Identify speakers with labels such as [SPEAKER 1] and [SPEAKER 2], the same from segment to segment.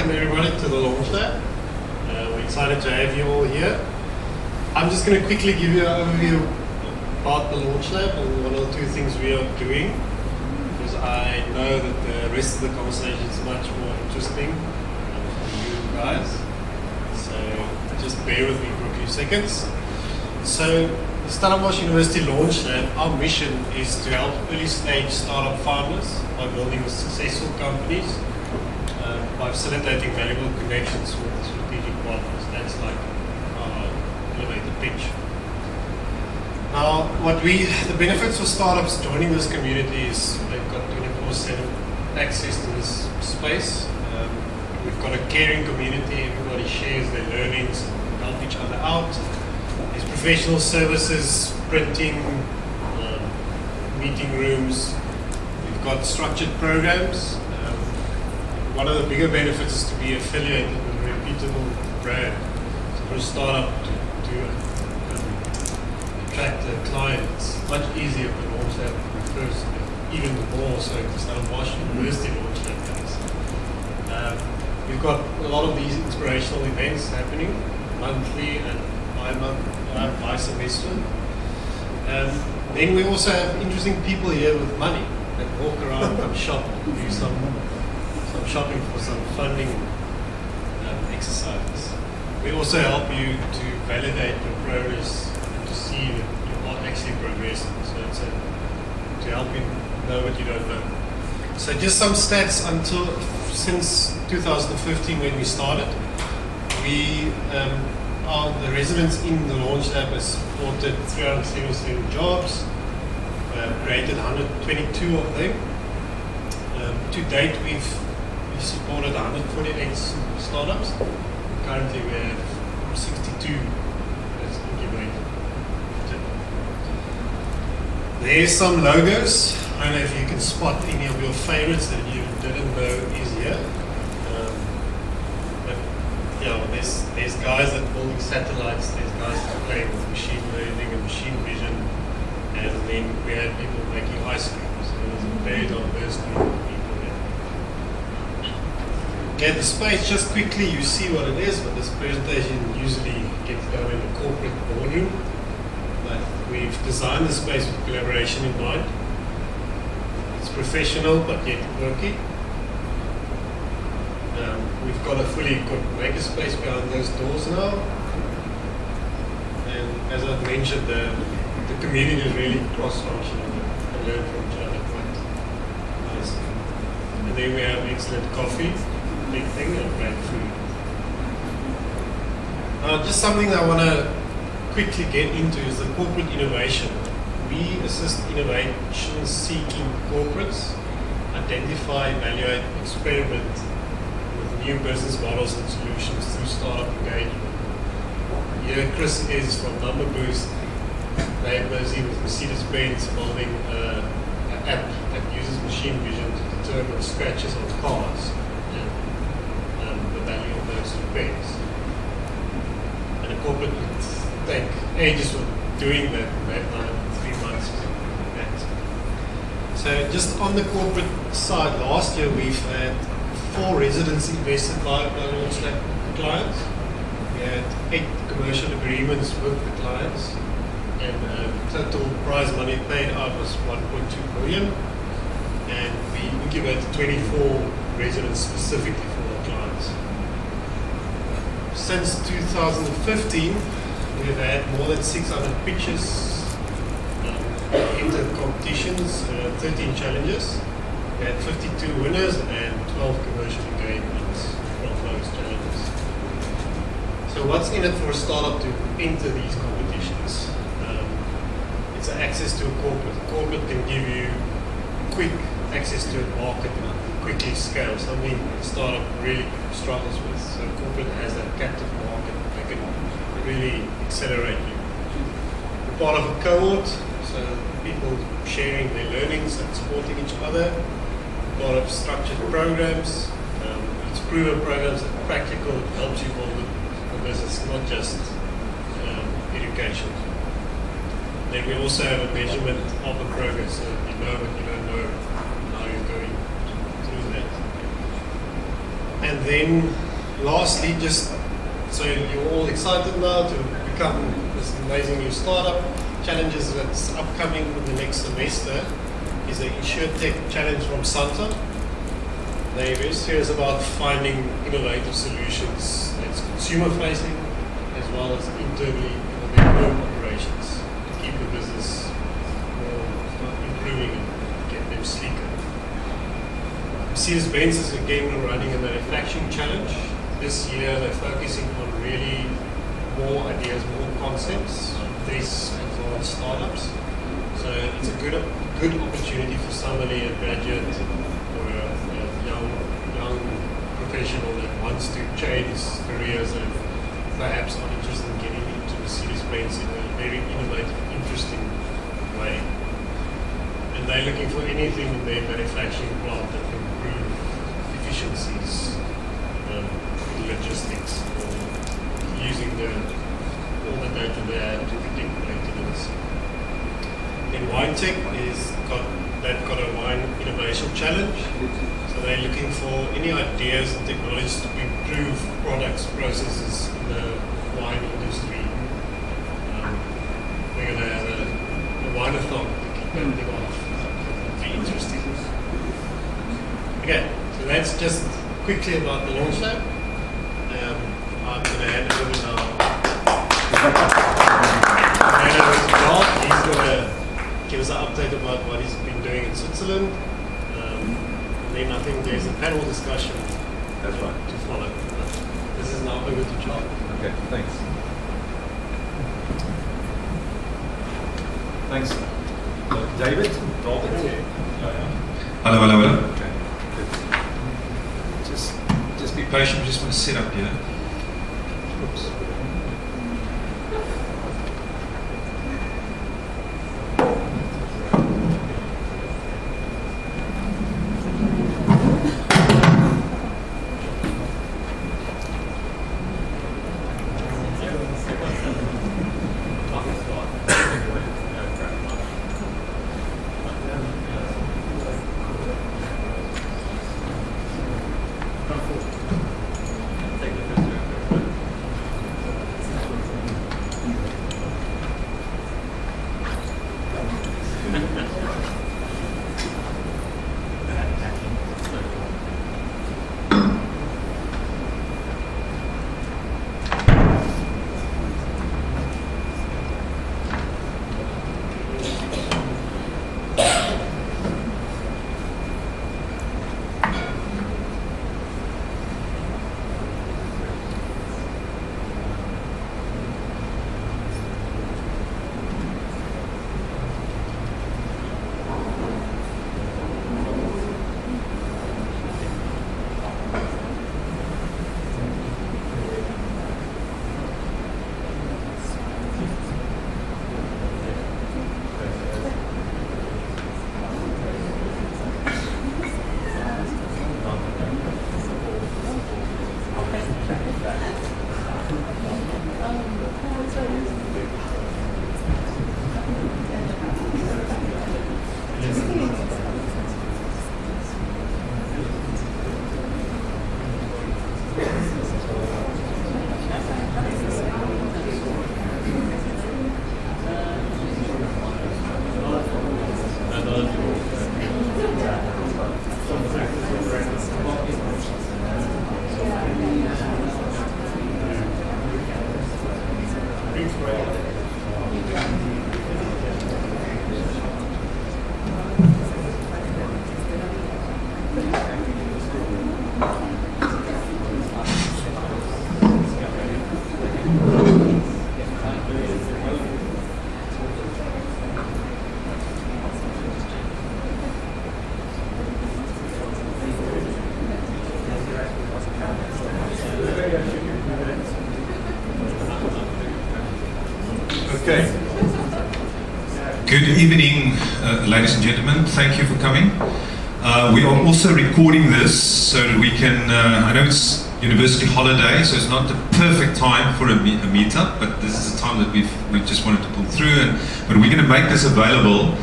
[SPEAKER 1] welcome everybody to the LaunchLab. We're excited to have you all here. I'm just going to quickly give you an overview about the LaunchLab and one or two things we are doing, because I know that the rest of the conversation is much more interesting for you guys. So just bear with me for a few seconds. So the Stellenbosch University LaunchLab, our mission is to help early stage startup founders by building successful companies by facilitating valuable connections with strategic partners. That's like our elevator pitch. Now, the benefits for startups joining this community is they've got 24/7 access to this space. We've got a caring community, everybody shares their learnings and help each other out. There's professional services, printing, meeting rooms. We've got structured programs. One of the bigger benefits is to be affiliated with a reputable brand. So for a startup to attract a client, it's much easier for LaunchLab first, even more so if Stellenbosch University LaunchLab does. We've got a lot of these inspirational events happening monthly and by semester. Then we also have interesting people here with money that walk around and shop, do some shopping for some funding exercises. We also help you to validate your progress and to see that you are actually progressing. So it's to help you know what you don't know. So just some stats since 2015 when we started. The residents in the LaunchLab has supported 377 jobs, created 122 of them. To date, we've supported 148 startups. Currently, we have 62 that's incubated. There's some logos. I don't know if you can spot any of your favorites that you didn't know is here. There's guys that build satellites, there's guys that play with machine learning and machine vision, and then we had people making ice cream. So there's a very diverse group of people there. Okay, the space, just quickly, you see what it is, but this presentation usually gets done in a corporate boardroom. But we've designed the space with collaboration in mind. It's professional, but yet worky. We've got a fully equipped makerspace behind those doors now. And as I've mentioned, the community is really cross-functional and learn from each other quite nicely. And then we have excellent coffee, big thing, and great food. Just something that I want to quickly get into is the corporate innovation. We assist innovation-seeking corporates identify, evaluate, experiment new business models and solutions through startup engagement. Here Chris is from Number Boost. They're busy with Mercedes-Benz building an app that uses machine vision to determine scratches on cars and the value of those repairs. And a corporate would take ages for doing that, they've done it in 3 months or something like that. So just on the corporate side, last year we've had 4 residents invested by LaunchLab clients. We had 8 commercial agreements with the clients, and total prize money paid out was 1.2 million. And we incubated 24 residents specifically for our clients. Since 2015, we've had more than 600 pitches, entered competitions, 13 challenges. We had 52 winners and 12 commercial engagements from those challenges. So what's in it for a startup to enter these competitions? It's access to a corporate. A corporate can give you quick access to a market and quickly scale, something a startup really struggles with. So a corporate has that captive market that can really accelerate you. We're part of a cohort, so people sharing their learnings and supporting each other. A lot of structured programs. It's proven programs that are practical, it helps you build a business, not just education. Then we also have a measurement of the progress, so you know what you don't know, how you're going through that. And then lastly, just so you're all excited now to become this amazing new startup, challenges that's upcoming in the next semester is the InsurTech Challenge from Santa. They're very serious about finding innovative solutions that's consumer facing as well as internally in their own operations to keep the business improving and get them sleeker. Mercedes-Benz is again running a manufacturing challenge. This year they're focusing on really more ideas, more concepts, less advanced startups. So it's a good opportunity for somebody, a graduate or a young professional that wants to change careers and perhaps are interested in getting into Mercedes-Benz in a very innovative, interesting way. And they're looking for anything in their manufacturing plant that can improve efficiencies in logistics or using all the data they have to predict maintenance. Then WineTech they've got a wine innovation challenge. So they're looking for any ideas and technologies to improve products, processes in the wine industry. We're going to have a wine-a-thon to kick that thing off. It'll be interesting. Okay, so that's just quickly about the LaunchLab. I'm going to hand it over now. He's going to give us an update about what he's been doing in Switzerland. And then I think there's a panel discussion
[SPEAKER 2] That's right.
[SPEAKER 1] to follow. This is now over to Jacques.
[SPEAKER 2] Okay, thanks. Thanks. David?
[SPEAKER 3] Hello.
[SPEAKER 2] Okay, good. Just be patient, we just want to set up here. Oops. Okay.
[SPEAKER 3] Good evening, ladies and gentlemen. Thank you for coming. We are also recording this so that we can, I know it's university holiday, so it's not the perfect time for a meetup, but this is a time that we just wanted to pull through, but we're going to make this available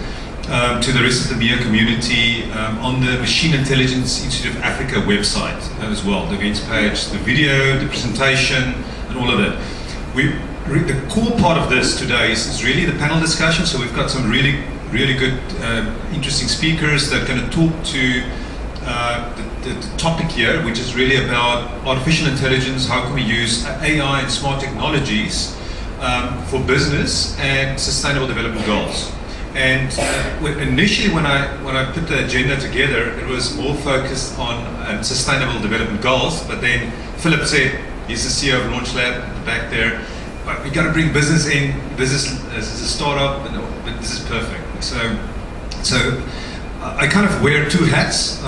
[SPEAKER 3] to the rest of the MIIA community on the Machine Intelligence Institute of Africa website as well. The events page, the video, the presentation, and all of that. The core part of this today is really the panel discussion. So we've got some really good, interesting speakers that are going to talk to the topic here, which is really about artificial intelligence. How can we use AI and smart technologies for business and sustainable development goals? And initially, when I put the agenda together, it was more focused on sustainable development goals. But then Philip said, he's the CEO of LaunchLab at the back there. But we got to bring business in. This is a startup, but this is perfect. So I kind of wear two hats.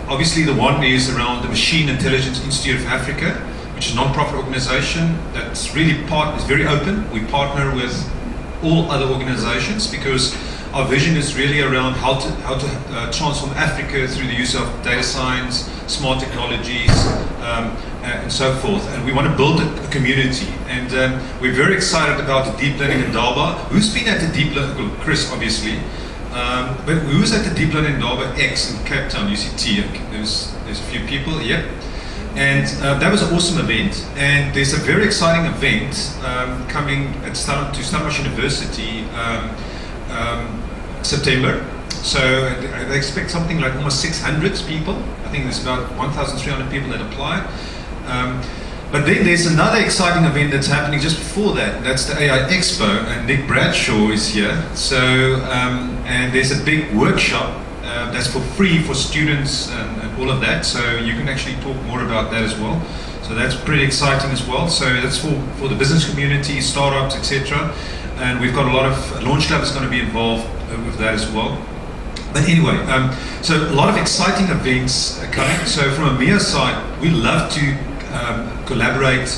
[SPEAKER 3] Obviously, the one is around the Machine Intelligence Institute of Africa, which is a non-profit organization that's really is very open. We partner with all other organizations because our vision is really around how to transform Africa through the use of data science, smart technologies, and so forth. And we want to build a community. And we're very excited about the Deep Learning Indaba. Who's been at the Deep Learning? Well, Chris, obviously. But who's at the Deep Learning Indaba X in Cape Town, UCT? There's a few people, yep. And that was an awesome event. And there's a very exciting event coming to Stellenbosch University September. So they expect something like almost 600 people. I think there's about 1,300 people that applied. But then there's another exciting event that's happening just before that. That's the AI Expo, and Nick Bradshaw is here. So, and there's a big workshop that's for free for students and all of that. So you can actually talk more about that as well. So that's pretty exciting as well. So that's for the business community, startups, etc. And we've got a lot of LaunchLab is going to be involved with that as well. But anyway, so a lot of exciting events are coming. So from a MIIA side, we love to collaborate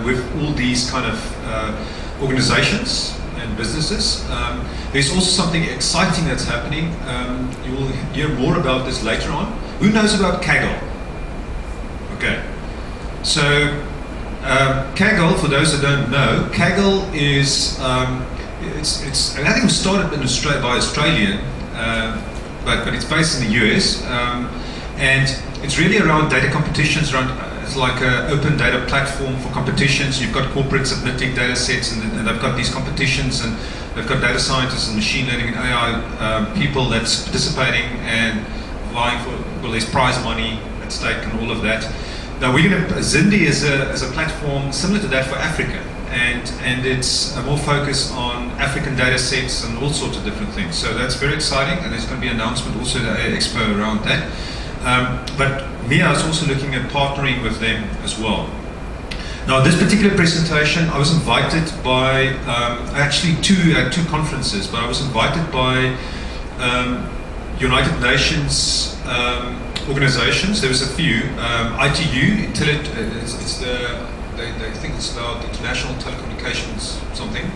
[SPEAKER 3] with all these kind of organizations and businesses. There's also something exciting that's happening. You will hear more about this later on. Who knows about Kaggle? Okay. So Kaggle, for those that don't know, Kaggle is and I think it was started in Australia by Australian, but it's based in the US, and it's really around data competitions. It's like an open data platform for competitions. You've got corporates submitting data sets, and they've got these competitions, and they've got data scientists and machine learning and AI people that's participating and vying for, well, there's prize money at stake and all of that. Now Zindy is a platform similar to that for Africa, and it's more focused on African data sets and all sorts of different things. So that's very exciting, and there's going to be an announcement also at the Expo around that. But MIIA is also looking at partnering with them as well. Now, this particular presentation, I was invited by actually two conferences, but I was invited by United Nations organizations. There was a few. ITU, they think it's about International Telecommunications something,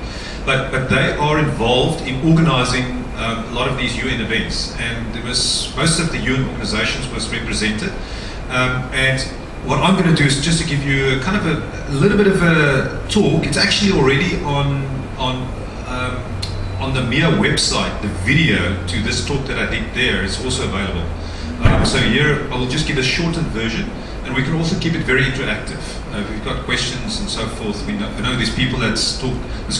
[SPEAKER 3] but they are involved in organizing a lot of these UN events, and there was most of the UN organizations was represented. And what I'm going to do is just to give you a kind of a little bit of a talk. It's actually already on the MIIA website. The video to this talk that I did there is also available. So here I will just give a shortened version, and we can also keep it very interactive. If we've got questions and so forth, we know there's people that's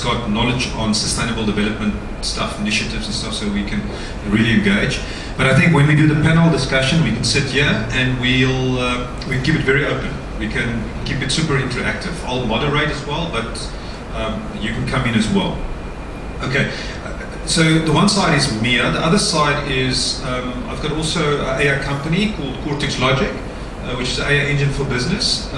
[SPEAKER 3] got knowledge on sustainable development stuff, initiatives and stuff, so we can really engage. But I think when we do the panel discussion, we can sit here and we'll keep it very open. We can keep it super interactive. I'll moderate as well, but you can come in as well. Okay. So the one side is MIIA, the other side is, I've got also an AI company called Cortex Logic, which is an AI engine for business.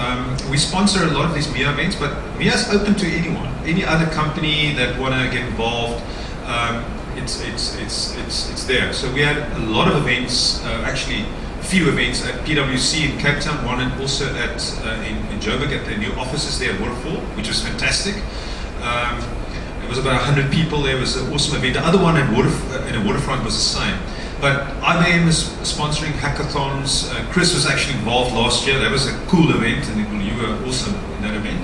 [SPEAKER 3] We sponsor a lot of these MIIA events, but MIIA is open to anyone, any other company that want to get involved. It's there. So we had a lot of events, actually a few events at PwC in Cape Town, one and also at in Joburg at the new offices there at Waterfall, which was fantastic. It was about 100 people there. It was an awesome event. The other one in a waterfront was the same. But IBM is sponsoring hackathons. Chris was actually involved last year. That was a cool event, and you were also in that event.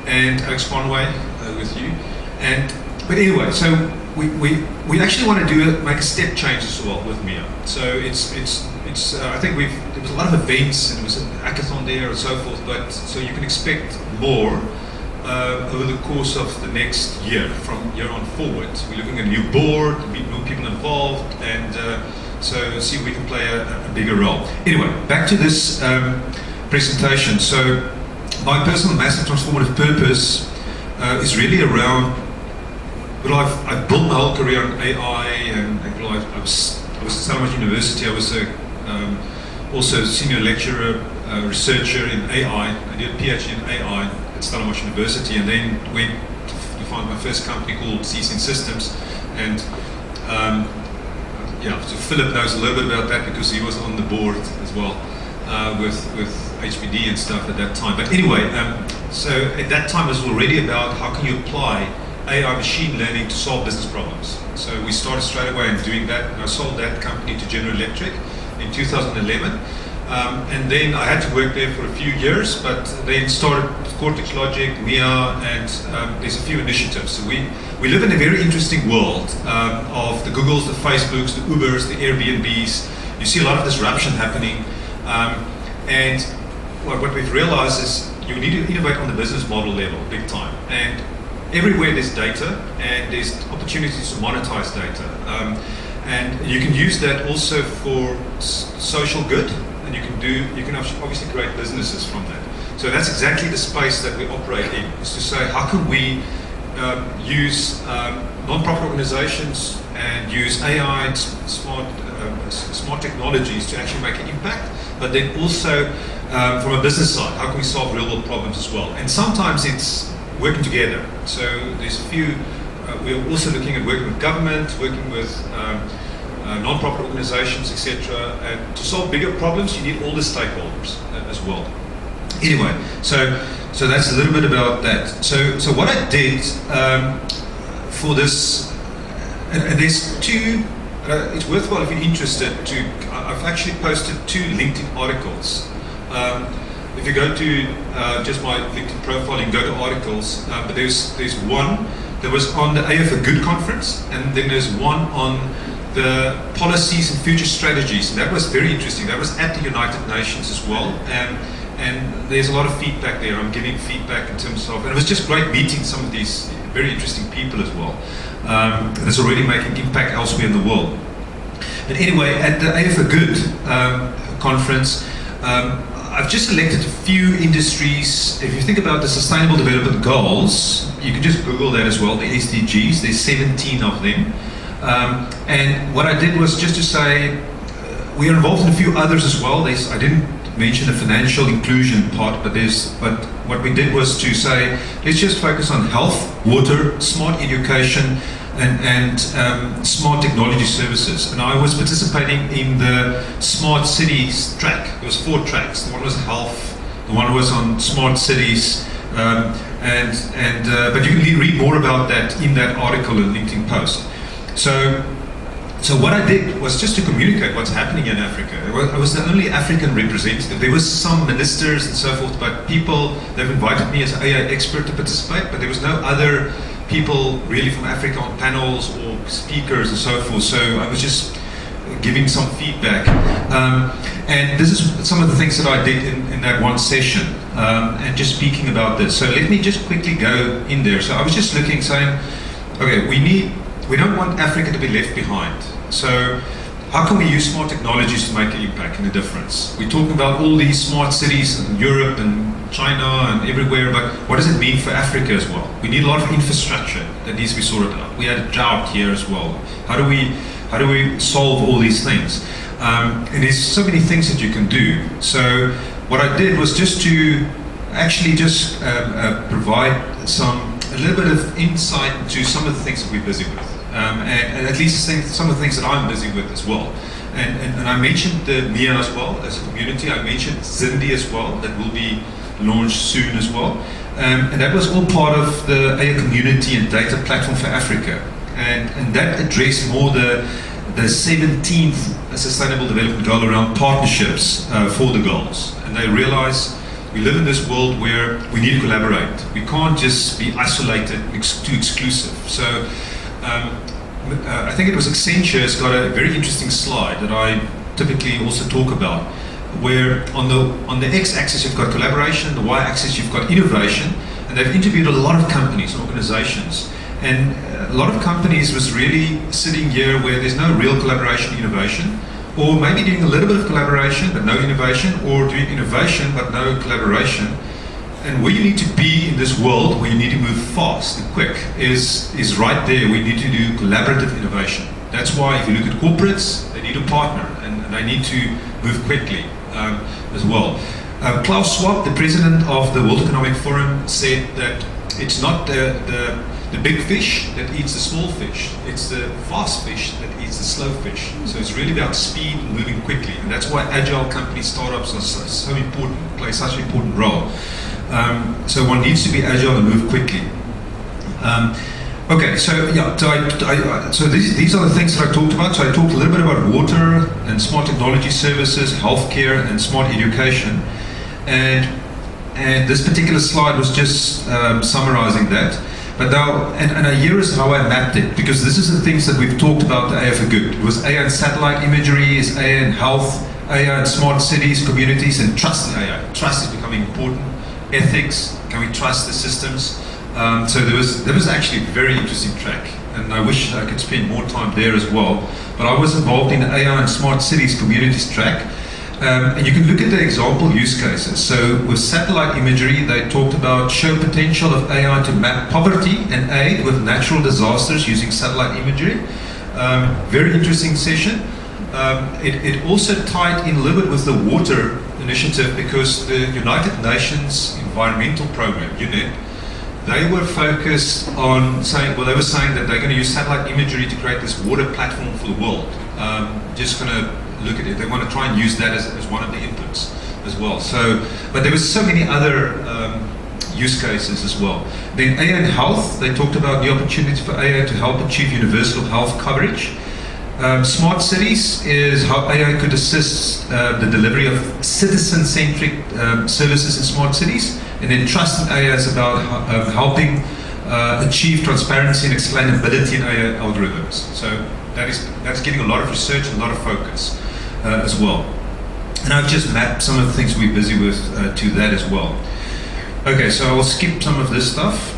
[SPEAKER 3] And Alex Conway with you. And But anyway, so we actually want to make a step change as well with MIIA. So it's I think there was a lot of events and there was an hackathon there and so forth. But so you can expect more over the course of the next year, from year on forward. We're looking at a new board, more people involved, and so see if we can play a bigger role. Anyway, back to this presentation. So my personal massive transformative purpose is really around, well, I've built my whole career on AI, and well, I was at Stellenbosch University. I was also a senior lecturer, researcher in AI. I did a PhD in AI at Stellenbosch University, and then went to find my first company called CSN Systems. And yeah, so Philip knows a little bit about that because he was on the board as well with HPD and stuff at that time. But anyway, so at that time it was already about how can you apply AI machine learning to solve business problems. So we started straight away in doing that, and I sold that company to General Electric in 2011. And then I had to work there for a few years, but then started Cortex Logic, MIIA, and there's a few initiatives. So we live in a very interesting world of the Googles, the Facebooks, the Ubers, the Airbnbs. You see a lot of disruption happening. And what we've realized is you need to innovate on the business model level, big time. And everywhere there's data, and there's opportunities to monetize data. And you can use that also for social good, and you can obviously create businesses from that. So that's exactly the space that we operate in, is to say how can we use non-profit organizations and use AI, smart technologies to actually make an impact, but then also from a business side, how can we solve real world problems as well? And sometimes it's working together. So there's a few, we're also looking at working with government, working with non-profit organizations, etc. And to solve bigger problems, you need all the stakeholders as well. Anyway, so that's a little bit about that. So what I did for this, and there's two, it's worthwhile if you're interested to, I've actually posted 2 LinkedIn articles. If you go to just my LinkedIn profile, you can go to articles, but there's one that was on the AI for Good conference, and then there's one on the policies and future strategies, and that was very interesting. That was at the United Nations as well, and there's a lot of feedback there. I'm giving feedback in terms of, and it was just great meeting some of these very interesting people as well. That's already making impact elsewhere in the world. But anyway, at the AI for Good conference, I've just selected a few industries. If you think about the Sustainable Development Goals, you can just Google that as well, the SDGs. There's 17 of them. And what I did was just to say, we are involved in a few others as well. I didn't mention the financial inclusion part, but what we did was to say, let's just focus on health, water, smart education, and smart technology services. And I was participating in the smart cities track. There was 4 tracks. The one was health, the one was on smart cities, but you can read more about that in that article and LinkedIn post. So what I did was just to communicate what's happening in Africa. I was the only African representative. There was some ministers and so forth, but they've invited me as an AI expert to participate, but there was no other people really from Africa on panels or speakers and so forth. So I was just giving some feedback. And this is some of the things that I did in that one session, and just speaking about this. So let me just quickly go in there. So I was just looking, saying, okay, we don't want Africa to be left behind. So how can we use smart technologies to make an impact and a difference? We're talking about all these smart cities in Europe and China and everywhere, but what does it mean for Africa as well? We need a lot of infrastructure that needs to be sorted out. We had a drought here as well. How do we solve all these things? And there's so many things that you can do. So what I did was just to actually just provide a little bit of insight into some of the things that we're busy with. And at least some of the things that I'm busy with as well. And I mentioned the MIIA as well as a community. I mentioned Zindy as well, that will be launched soon as well. And that was all part of the AI community and data platform for Africa. And that addressed more the 17th Sustainable Development Goal around partnerships for the goals. And they realized we live in this world where we need to collaborate. We can't just be isolated, too exclusive. So I think it was Accenture has got a very interesting slide that I typically also talk about, where on the x-axis you've got collaboration, the y-axis you've got innovation, and they've interviewed a lot of companies and organizations. And a lot of companies was really sitting here where there's no real collaboration, innovation, or maybe doing a little bit of collaboration but no innovation, or doing innovation but no collaboration. And where you need to be in this world, where you need to move fast and quick, is right there. We need to do collaborative innovation. That's why if you look at corporates, they need to partner and they need to move quickly as well. Klaus Schwab, the president of the World Economic Forum, said that it's not the big fish that eats the small fish, it's the fast fish that eats the slow fish. So it's really about speed and moving quickly, and that's why agile companies, startups are so important, play such an important role. So one needs to be agile and move quickly. Okay, so yeah, so these are the things that I talked about. So I talked a little bit about water and smart technology services, healthcare and smart education, and this particular slide was just summarizing that. But now, and here is how I mapped it, because this is the things that we've talked about AI for good. It was AI and satellite imagery, is AI and health, AI and smart cities, communities, and trust in AI. Trust is becoming important. Ethics, can we trust the systems? So there was actually a very interesting track, and I wish I could spend more time there as well. But I was involved in the AI and smart cities communities track. And you can look at the example use cases. So with satellite imagery, they talked about show potential of AI to map poverty and aid with natural disasters using satellite imagery. Very interesting session. It also tied in a little bit with the water initiative, because the United Nations Environmental Program, UNEP, they were focused on saying, well, they were saying that they're going to use satellite imagery to create this water platform for the world. Just going to look at it. They want to try and use that as one of the inputs as well. So, but there was so many other use cases as well. Then AI and health, they talked about the opportunity for AI to help achieve universal health coverage. Smart cities is how AI could assist the delivery of citizen-centric services in smart cities. And then trust in AI is about helping achieve transparency and explainability in AI algorithms. So that's getting a lot of research and a lot of focus as well. And I've just mapped some of the things we're busy with to that as well. Okay, so I'll skip some of this stuff.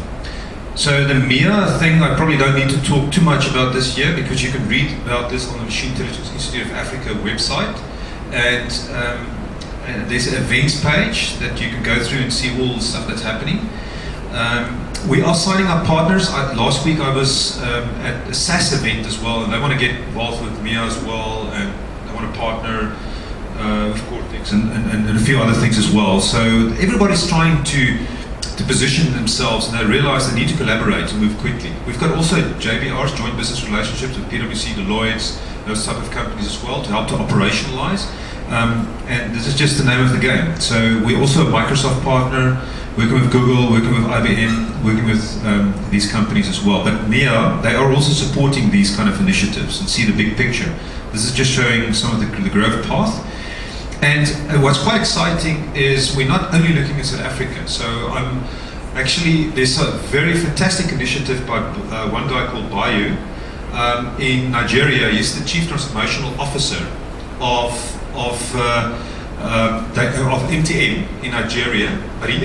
[SPEAKER 3] So the MIIA thing, I probably don't need to talk too much about this here, because you can read about this on the Machine Intelligence Institute of Africa website. And there's an events page that you can go through and see all the stuff that's happening. We are signing up partners. Last week I was at a SAS event as well, and they want to get involved with MIIA as well, and they want to partner with Cortex and a few other things as well. So everybody's trying to position themselves, and they realize they need to collaborate and move quickly. We've got also JBRs, joint business relationships with PwC, Deloitte, those type of companies as well, to help to operationalize. And this is just the name of the game. So we're also a Microsoft partner, working with Google, working with IBM, working with these companies as well. But MIIA, they are also supporting these kind of initiatives and see the big picture. This is just showing some of the growth path. And what's quite exciting is we're not only looking at South Africa. So there's a very fantastic initiative by one guy called Bayu in Nigeria. He's the Chief Transformational Officer of MTN in Nigeria, but he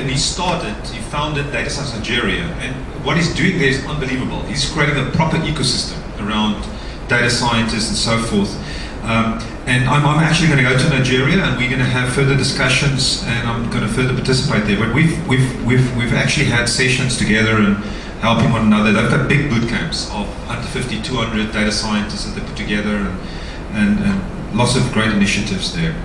[SPEAKER 3] founded Data Science Nigeria, and what he's doing there is unbelievable. He's creating a proper ecosystem around data scientists and so forth. And I'm actually going to go to Nigeria, and we're going to have further discussions, and I'm going to further participate there. But we've actually had sessions together and helping one another. They've got big boot camps of 150, 200 data scientists that they put together, and lots of great initiatives there.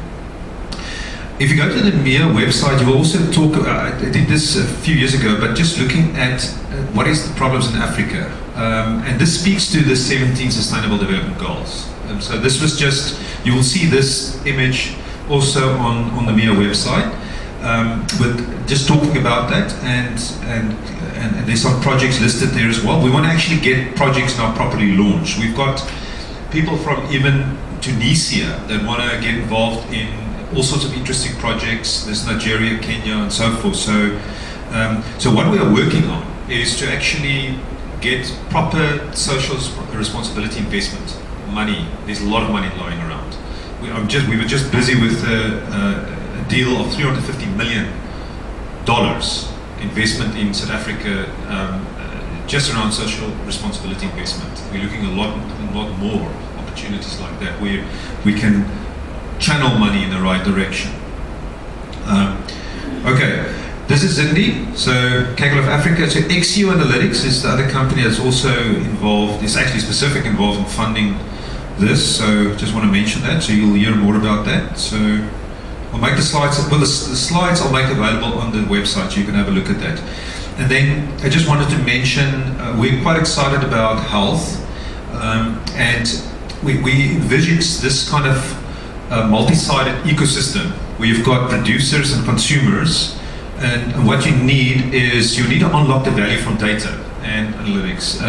[SPEAKER 3] If you go to the MIIA website, you will also talk, I did this a few years ago, but just looking at what is the problems in Africa. And this speaks to the 17 Sustainable Development Goals. So this was just, you will see this image also on the MIIA website, with just talking about that, and there's some projects listed there as well. We want to actually get projects now properly launched. We've got people from even Tunisia that want to get involved in all sorts of interesting projects. There's Nigeria, Kenya, and so forth. So, so what we are working on is to actually get proper social responsibility investment money. There's a lot of money lying around. We were just busy with a deal of $350 million investment in South Africa, just around social responsibility investment. We're looking at a lot more opportunities like that where we can channel money in the right direction. Okay, this is Zindy, so Kaggle of Africa. So XU Analytics is the other company that's also involved, is actually specifically involved in funding this, so just want to mention that, so you'll hear more about that. So I'll make the slides, well the slides I'll make available on the website, so you can have a look at that. And then I just wanted to mention, we're quite excited about health, and we envisage this kind of multi-sided ecosystem where you've got producers and consumers, and what you need is you need to unlock the value from data and analytics.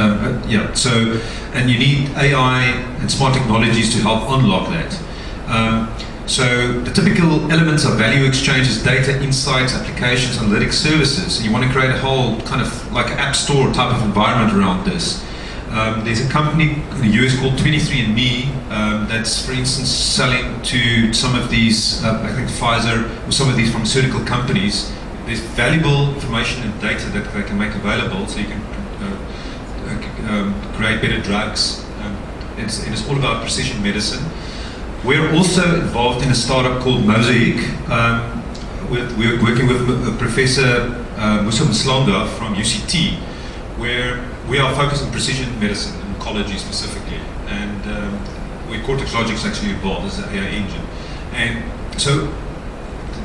[SPEAKER 3] So, and you need AI and smart technologies to help unlock that. So the typical elements of value exchange is data, insights, applications, analytics, services. And you want to create a whole kind of like an app store type of environment around this. There's a company in the US called 23andMe that's, for instance, selling to some of these, I think Pfizer, or some of these pharmaceutical companies. There's valuable information and data that they can make available, so you can create better drugs. It's all about precision medicine. We're also involved in a startup called Mosaic. We're working with Professor Musa Mslonga from UCT, where we are focused on precision medicine, oncology specifically, and where Cortex Logic is actually involved as an AI engine. And so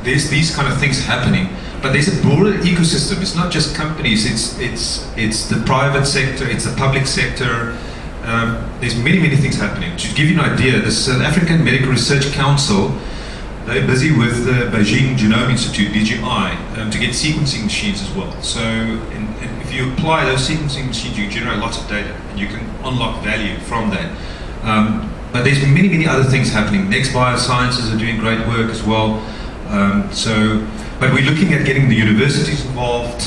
[SPEAKER 3] there's these kind of things happening. But there's a broader ecosystem. It's not just companies. It's the private sector. It's the public sector. There's many things happening. To give you an idea, the South African Medical Research Council, they're busy with the Beijing Genome Institute (BGI) to get sequencing machines as well. So, and if you apply those sequencing machines, you generate lots of data, and you can unlock value from that. But there's many other things happening. Next Biosciences are doing great work as well. But we're looking at getting the universities involved,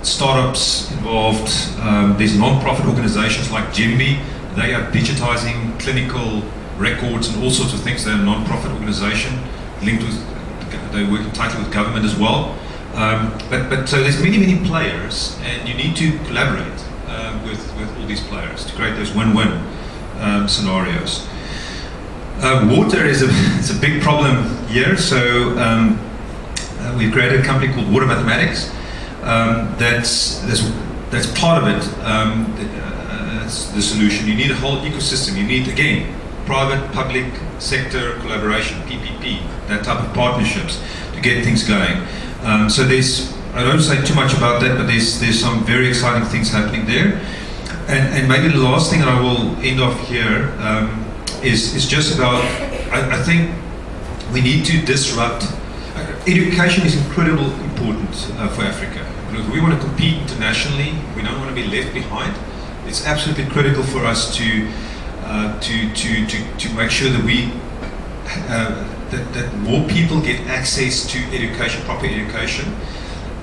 [SPEAKER 3] startups involved. There's non-profit organizations like Geneva. They are digitizing clinical records and all sorts of things. They're a non-profit organization linked with, they work tightly with government as well. But so there's many players, and you need to collaborate with all these players to create those win-win scenarios. Water is a big problem here. So we've created a company called Water Mathematics. That's part of it. That's the solution. You need a whole ecosystem. You need, again, private, public sector collaboration, PPP, that type of partnerships to get things going. So I don't say too much about that, but there's some very exciting things happening there. And maybe the last thing, and I will end off here, is just about, I think we need to disrupt. Education is incredibly important for Africa. Because we want to compete internationally, we don't want to be left behind. It's absolutely critical for us to make sure that that more people get access to education, proper education.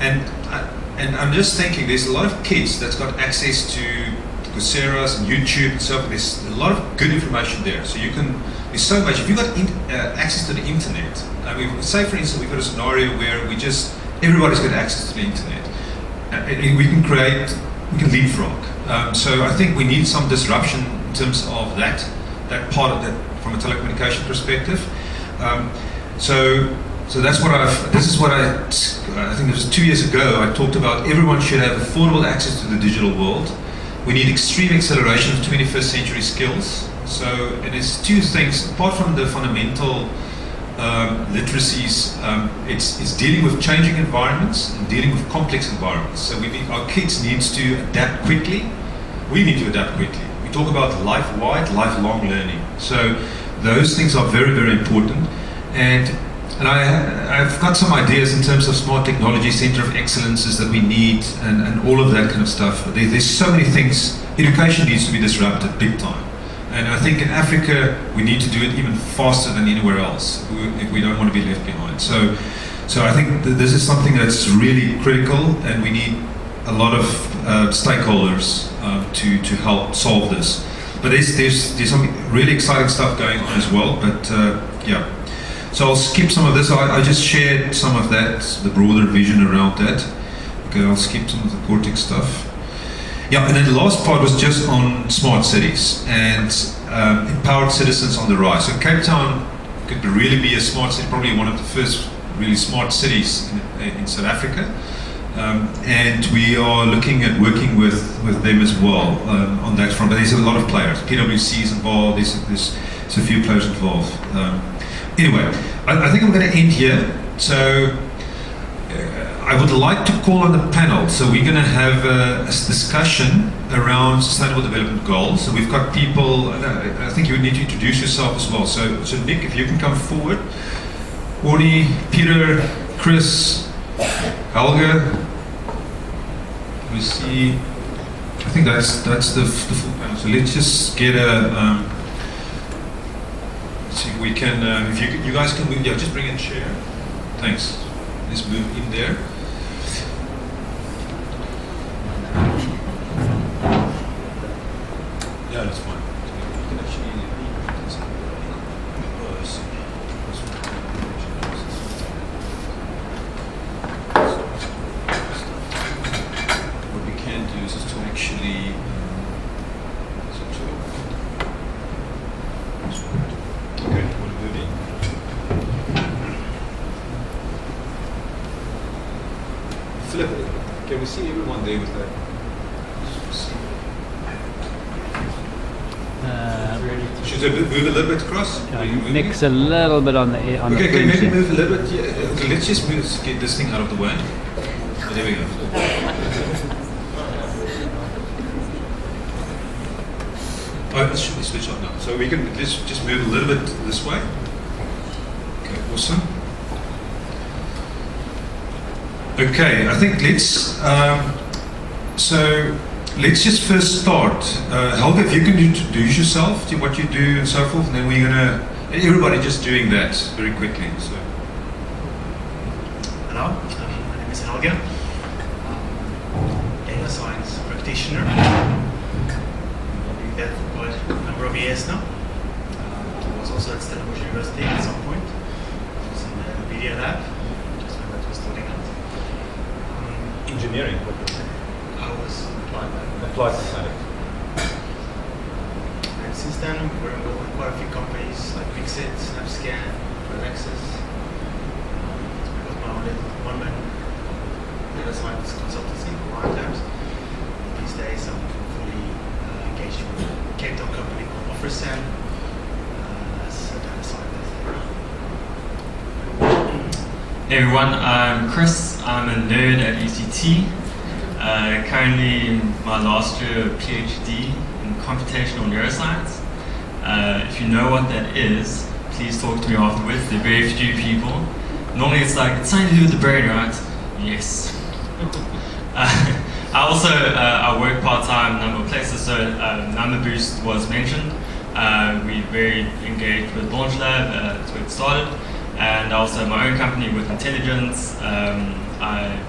[SPEAKER 3] And I'm just thinking, there's a lot of kids that's got access to Coursera's and YouTube and so forth. There's a lot of good information there. So there's so much. If you've got access to the internet, I mean, say for instance, we've got a scenario where everybody's got access to the internet. We can leapfrog. So I think we need some disruption in terms of that part of that from a telecommunication perspective. So this is what I think it was 2 years ago, I talked about everyone should have affordable access to the digital world. We need extreme acceleration of 21st century skills. So, and it's two things, apart from the fundamental literacies, it's dealing with changing environments and dealing with complex environments. So our kids need to adapt quickly. We need to adapt quickly. We talk about life-wide, lifelong learning. So those things are very important. And I've got some ideas in terms of smart technology, center of excellences that we need, and all of that kind of stuff. There's so many things. Education needs to be disrupted big time. And I think in Africa we need to do it even faster than anywhere else if we don't want to be left behind. So I think this is something that's really critical, and we need a lot of stakeholders to help solve this. But there's some really exciting stuff going on as well. But yeah, so I'll skip some of this. I just shared some of that, the broader vision around that. Okay, I'll skip some of the Cortex stuff. Yeah, and then the last part was just on smart cities and empowered citizens on the rise. So Cape Town could really be a smart city, probably one of the first really smart cities in South Africa. And we are looking at working with them as well on that front. But there's a lot of players. PwC is involved. There's a few players involved. Anyway, I think I'm going to end here. So I would like to call on the panel. So we're going to have a discussion around Sustainable Development Goals. So we've got people. I think you would need to introduce yourself as well. So Nick, if you can come forward. Orny, Peter, Chris, Helge. We see. I think that's the full panel. So let's just get a. See if we can. If you guys can move. Yeah, just bring a chair. Thanks. Let's move in there. Yeah, that's fine. You can actually. Can we see everyone there with that? Should I move a little bit across?
[SPEAKER 4] Nick's a little bit on the
[SPEAKER 3] okay, can maybe move a little bit? Yeah. Okay, let's just get this thing out of the way. Oh, there we go. Oh, this should be switched on now. So we can just move a little bit this way. Okay, awesome. Okay, I think let's just first start. Helge, if you can introduce yourself to what you do and so forth, and then we're gonna everybody just doing that very quickly. So.
[SPEAKER 5] Hello, my name is Helge. Data science practitioner. I've been doing that for quite a number of years now. I was also at Stellenbosch University at some point. I was in the MIIA lab.
[SPEAKER 3] Engineering.
[SPEAKER 5] I was
[SPEAKER 3] applied science.
[SPEAKER 5] And since then, we're involved with quite a few companies like Mixit, SnapScan, Alexis. I've got my own little one-man data science consultancy, LaunchLab. These days, I'm fully engaged with a Cape Town company called Hammandshand as a data scientist.
[SPEAKER 6] Hey everyone, I'm Chris. I'm a nerd at ECT. Currently in my last year of PhD in computational neuroscience. If you know what that is, please talk to me afterwards. There are very few people. Normally it's like, it's something to do with the brain, right? Yes. I also I work part-time in a number of places, so Number Boost was mentioned. We're very engaged with LaunchLab, that's where it started. And I also have my own company with intelligence. I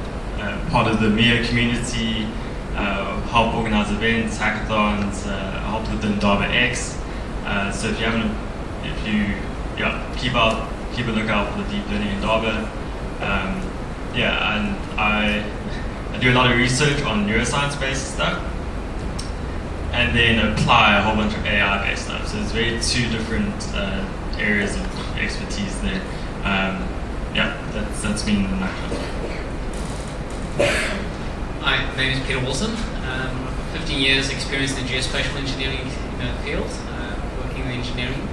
[SPEAKER 6] part of the MIIA community, help organize events, hackathons, help with the Indaba X. So if you keep a lookout for the deep learning Indaba. And I do a lot of research on neuroscience-based stuff, and then apply a whole bunch of AI-based stuff. So it's very two different areas of expertise there. That's me in a nutshell.
[SPEAKER 7] Hi, my name is Peter Wilson. I've got 15 years experience in the geospatial engineering field, working in engineering.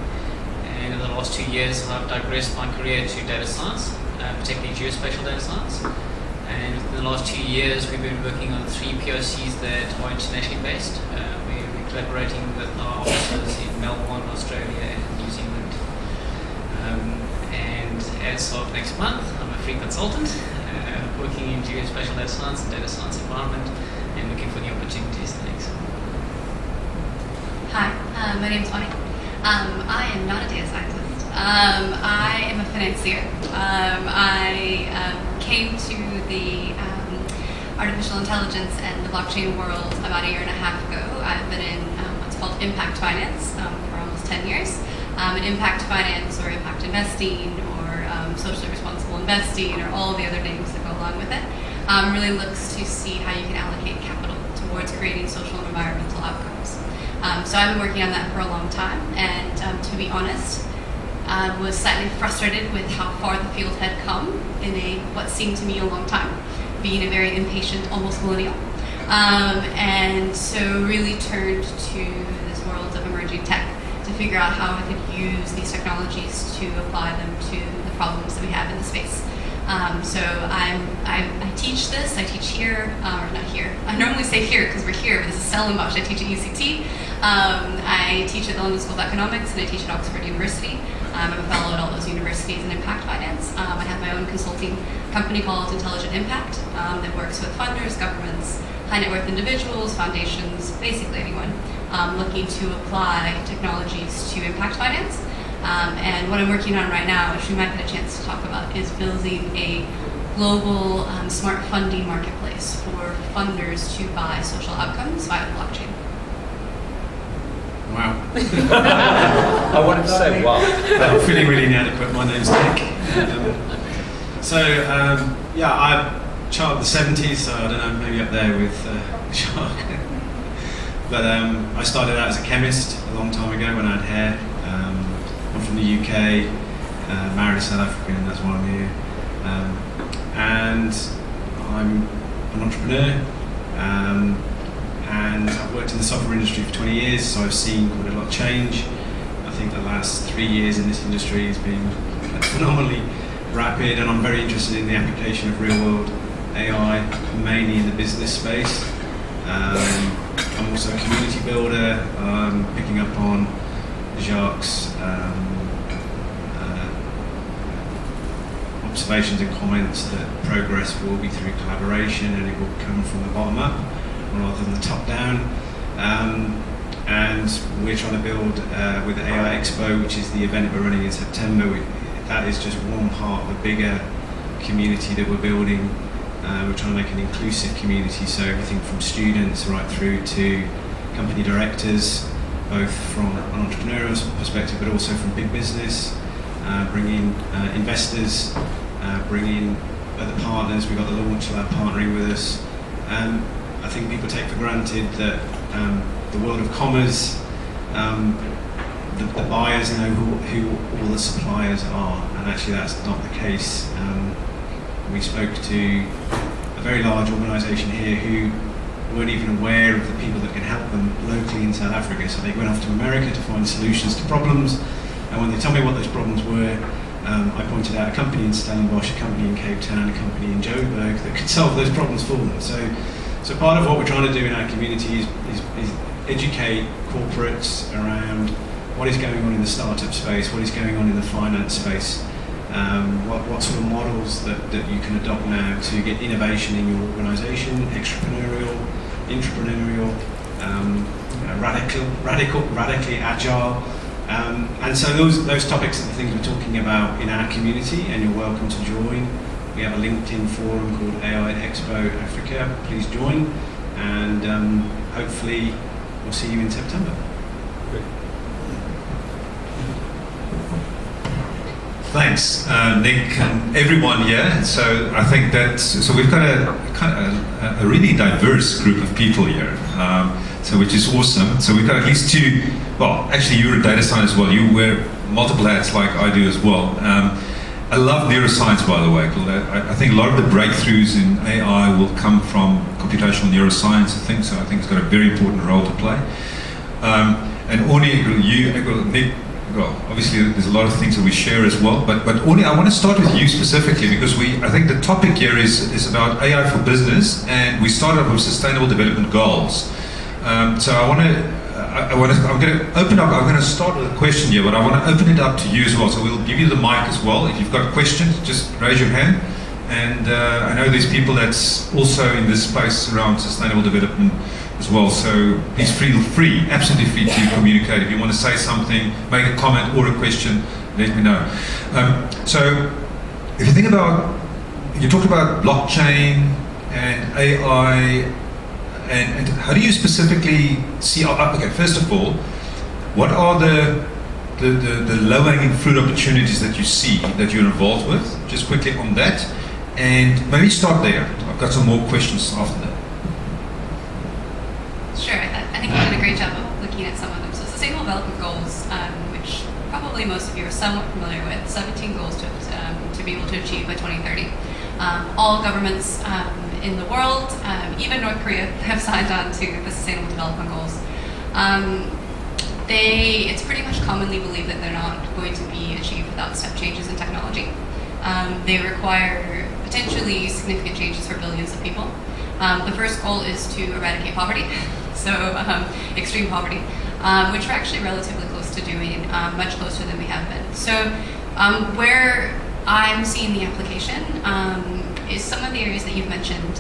[SPEAKER 7] And in the last 2 years, I've digressed my career to data science, particularly geospatial data science. And in the last 2 years, we've been working on 3 POCs that are internationally based. We're collaborating with our offices in Melbourne, Australia, and New Zealand. And as of next month, I'm a free consultant, working in geospatial data science and data science environment, and looking for new opportunities. Thanks.
[SPEAKER 8] Hi, my name's Ani. I am not a data scientist. I am a financier. I came to the artificial intelligence and the blockchain world about 1.5 years ago. I've been in what's called impact finance for almost 10 years. Impact finance or impact investing or socially responsible investing or all the other names that go along with it really looks to see how you can allocate capital towards creating social and environmental outcomes. So I've been working on that for a long time, and to be honest, was slightly frustrated with how far the field had come in what seemed to me a long time, being a very impatient, almost millennial. And so really turned to this world of emerging tech to figure out how I could use these technologies to apply them to the problems that we have in the space. So I teach this. I teach here, or not here. I normally say here because we're here, but this is Stellenbosch. I teach at UCT. I teach at the London School of Economics, and I teach at Oxford University. I'm a fellow at all those universities in impact finance. I have my own consulting company called Intelligent Impact that works with funders, governments, high net worth individuals, foundations, basically anyone looking to apply technologies to impact finance. And what I'm working on right now, which we might get a chance to talk about, is building a global smart funding marketplace for funders to buy social outcomes via the blockchain.
[SPEAKER 9] Wow. I wanted to say wow. I'm feeling really inadequate. My name's Nick. Yeah, I'm a child of the 70s, so I don't know, maybe up there with Jacques. But I started out as a chemist a long time ago when I had hair. I'm from the UK, married a South African, that's why I'm here. And I'm an entrepreneur. And I've worked in the software industry for 20 years, so I've seen quite a lot of change. I think the last 3 years in this industry has been phenomenally rapid, and I'm very interested in the application of real-world AI, mainly in the business space. I'm also a community builder, picking up on Jacques' observations and comments that progress will be through collaboration and it will come from the bottom up rather than the top down. And we're trying to build with the AI Expo, which is the event we're running in September. That is just one part of a bigger community that we're building. We're trying to make an inclusive community, so everything from students right through to company directors, both from an entrepreneurial perspective but also from big business, bringing investors, bringing other partners. We've got the LaunchLab partnering with us. I think people take for granted that the world of commerce, the buyers know who all the suppliers are, and actually that's not the case. We spoke to a very large organisation here who weren't even aware of the people that can help them locally in South Africa, so they went off to America to find solutions to problems, and when they told me what those problems were, I pointed out a company in Stellenbosch, a company in Cape Town, a company in Joburg that could solve those problems for them. So part of what we're trying to do in our community is educate corporates around what is going on in the startup space, what is going on in the finance space, what sort of models that you can adopt now to get innovation in your organisation, entrepreneurial, radically agile. And so those topics are the things we're talking about in our community, and you're welcome to join. We have a LinkedIn forum called AI Expo Africa. Please join, and hopefully we'll see you in September.
[SPEAKER 3] Thanks, Nick, and everyone here. So I think so we've got a really diverse group of people here, so which is awesome. So we've got at least two. Well, actually, you're a data scientist as well. You wear multiple hats like I do as well. I love neuroscience, by the way. I think a lot of the breakthroughs in AI will come from computational neuroscience. I think it's got a very important role to play. And Oni, Nick. Well, obviously there's a lot of things that we share as well, but Oni, I want to start with you specifically because I think the topic here is about AI for business, and we started with Sustainable Development Goals. So I'm going to open up. I'm going to start with a question here, but I want to open it up to you as well. So we'll give you the mic as well. If you've got questions, just raise your hand, And I know there's people that's also in this space around sustainable development as well. So please feel free, absolutely free to communicate. If you want to say something, make a comment or a question, let me know. So if you think about, you talked about blockchain and AI, and how do you specifically see, okay, first of all, what are the low-hanging fruit opportunities that you see that you're involved with? Just quickly on that, and maybe start there. I've got some more questions after that.
[SPEAKER 8] Sure, I think we've done a great job of looking at some of them. So Sustainable Development Goals, which probably most of you are somewhat familiar with, 17 goals to be able to achieve by 2030. All governments in the world, even North Korea, have signed on to the Sustainable Development Goals. It's pretty much commonly believed that they're not going to be achieved without step changes in technology. They require potentially significant changes for billions of people. The first goal is to eradicate poverty, so extreme poverty, which we're actually relatively close to doing, much closer than we have been. So where I'm seeing the application is some of the areas that you've mentioned.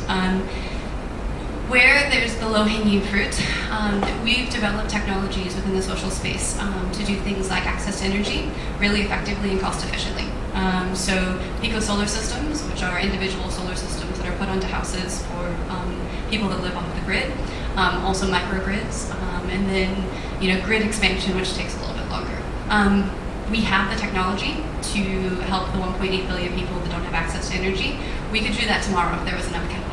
[SPEAKER 8] Where there's the low-hanging fruit, we've developed technologies within the social space to do things like access to energy really effectively and cost-efficiently. So pico-solar systems, which are individual solar systems that are put onto houses for people that live off the grid, also microgrids, and then grid expansion, which takes a little bit longer. We have the technology to help the 1.8 billion people that don't have access to energy. We could do that tomorrow if there was enough capital.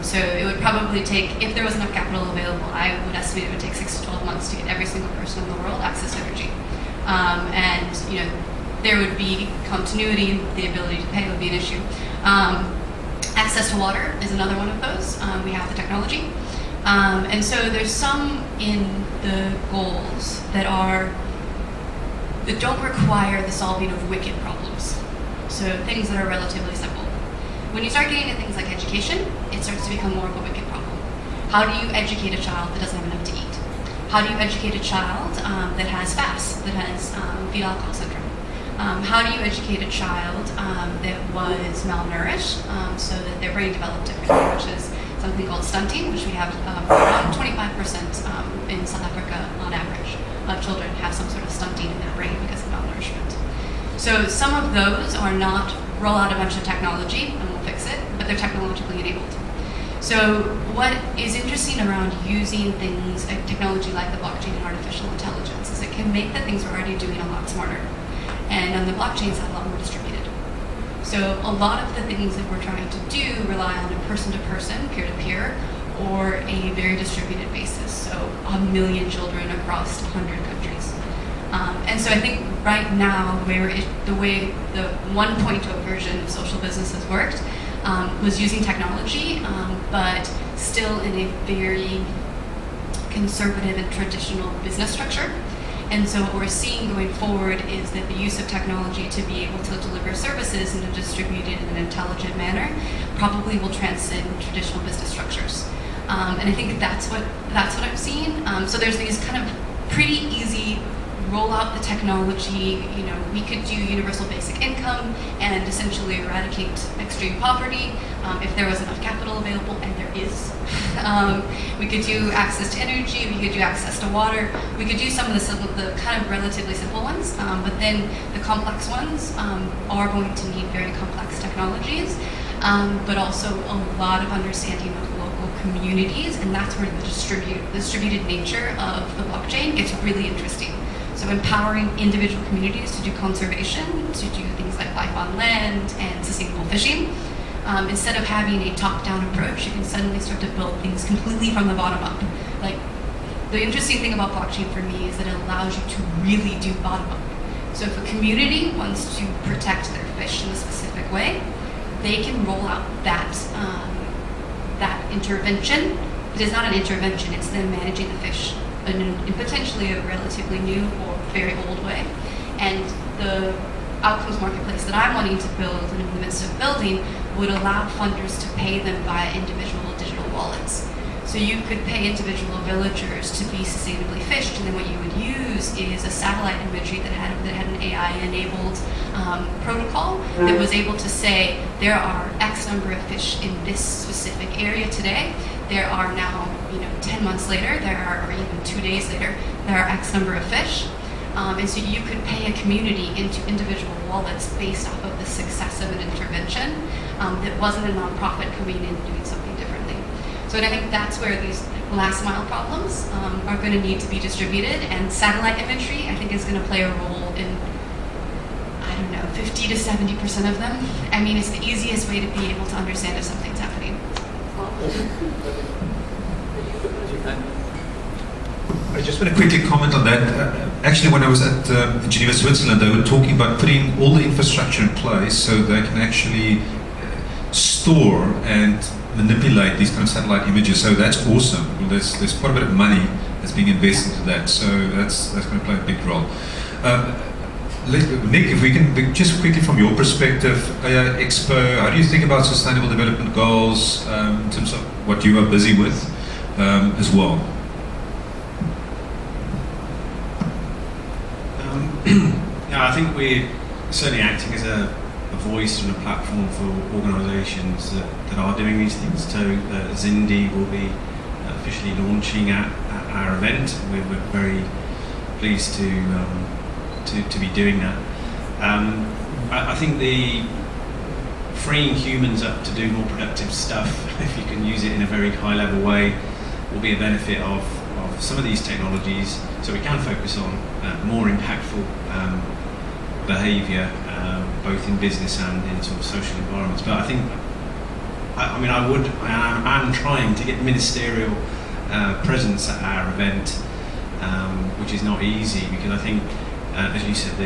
[SPEAKER 8] So it would probably take, if there was enough capital available, I would estimate it would take 6 to 12 months to get every single person in the world access to energy. And there would be continuity, the ability to pay would be an issue. Access to water is another one of those. We have the technology. And so there's some in the goals that don't require the solving of wicked problems. So things that are relatively simple. When you start getting into things like education, it starts to become more of a wicked problem. How do you educate a child that doesn't have enough to eat? How do you educate a child that has FAS, that has fetal alcohol syndrome? How do you educate a child that was malnourished so that their brain developed differently, which is something called stunting, which we have around 25% in South Africa on average of children have some sort of stunting in their brain because of malnourishment. So some of those are not roll out a bunch of technology and we'll fix it, but they're technologically enabled. So what is interesting around using things, technology like the blockchain and artificial intelligence, is it can make the things we're already doing a lot smarter. And on the blockchain side, a lot more distributed. So a lot of the things that we're trying to do rely on a person-to-person, peer-to-peer, or a very distributed basis. So 1 million children across 100 countries. And so I think right now, the way the 1.0 version of social business has worked was using technology, but still in a very conservative and traditional business structure. And so what we're seeing going forward is that the use of technology to be able to deliver services in a distributed and intelligent manner probably will transcend traditional business structures. And I think that's what I'm seeing. So there's these kind of pretty easy roll out the technology, we could do universal basic income and essentially eradicate extreme poverty if there was enough capital available, and there is. We could do access to energy, we could do access to water, we could do some of the kind of relatively simple ones, but then the complex ones are going to need very complex technologies, but also a lot of understanding of local communities, and that's where the distributed nature of the blockchain gets really interesting. So empowering individual communities to do conservation, to do things like life on land and sustainable fishing. Instead of having a top-down approach, you can suddenly start to build things completely from the bottom up. Like, the interesting thing about blockchain for me is that it allows you to really do bottom up. So if a community wants to protect their fish in a specific way, they can roll out that intervention. It is not an intervention, it's them managing the fish in potentially a relatively new or very old way. And the outcomes marketplace that I'm wanting to build and in the midst of building would allow funders to pay them via individual digital wallets. So So you could pay individual villagers to be sustainably fished, and then what you would use is a satellite imagery that had an AI-enabled protocol that was able to say there are X number of fish in this specific area today. There are now, 10 months later, or even 2 days later, there are X number of fish. And so you could pay a community into individual wallets based off of the success of an intervention that wasn't a nonprofit coming in and doing something differently. So I think that's where these last mile problems are going to need to be distributed, and satellite imagery, I think, is going to play a role in, 50 to 70% of them. I mean, it's the easiest way to be able to understand if something's happening.
[SPEAKER 3] I just want to quickly comment on that. Actually, when I was at Geneva, Switzerland, they were talking about putting all the infrastructure in place so they can actually store and manipulate these kind of satellite images. So that's awesome. Well, there's quite a bit of money that's being invested into that. So that's going to play a big role. Nick, if we can just quickly from your perspective, Expo, how do you think about sustainable development goals in terms of what you are busy with as well?
[SPEAKER 9] I think we're certainly acting as a voice and a platform for organisations that are doing these things. So Zindy will be officially launching at our event. We're very pleased to be doing that. I think the freeing humans up to do more productive stuff, if you can use it in a very high level way, will be a benefit of some of these technologies, so we can focus on more impactful behaviour, both in business and in sort of social environments. But I think, I'm trying to get ministerial presence at our event, which is not easy, because I think, as you said,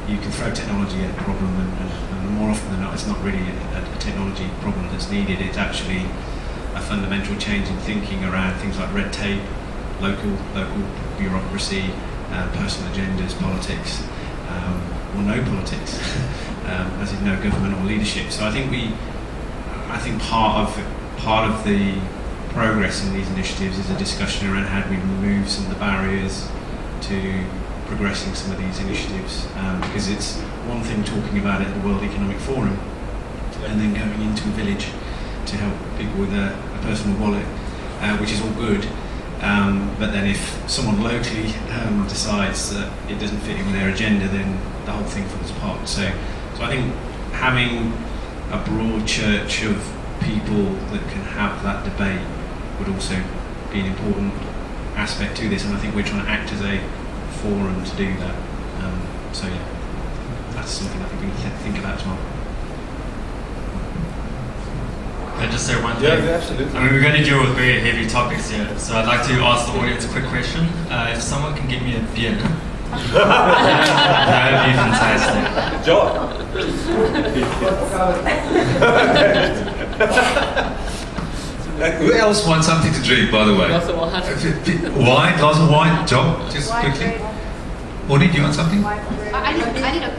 [SPEAKER 9] you can throw technology at a problem, and more often than not, it's not really a technology problem that's needed. It's actually a fundamental change in thinking around things like red tape, local bureaucracy, personal agendas, politics, or no politics, as in no government or leadership. So I think part of the progress in these initiatives is a discussion around how do we remove some of the barriers to progressing some of these initiatives, because it's one thing talking about it at the World Economic Forum and then going into a village to help people with a personal wallet, which is all good. But then if someone locally decides that it doesn't fit in with their agenda, then the whole thing falls apart. So I think having a broad church of people that can have that debate would also be an important aspect to this, and I think we're trying to act as a forum to do that. So yeah, that's something I think we need to think about as well.
[SPEAKER 6] Can I just say one thing?
[SPEAKER 1] Yeah, absolutely.
[SPEAKER 6] I mean, we're going to deal with very heavy topics here, so I'd like to ask the audience a quick question. If someone can give me a beer, that would be fantastic.
[SPEAKER 1] Job.
[SPEAKER 3] Who else wants something to drink, by the way? Wine, glass of wine, Job, just quickly. Oni, do you want something?
[SPEAKER 8] I need a blanket.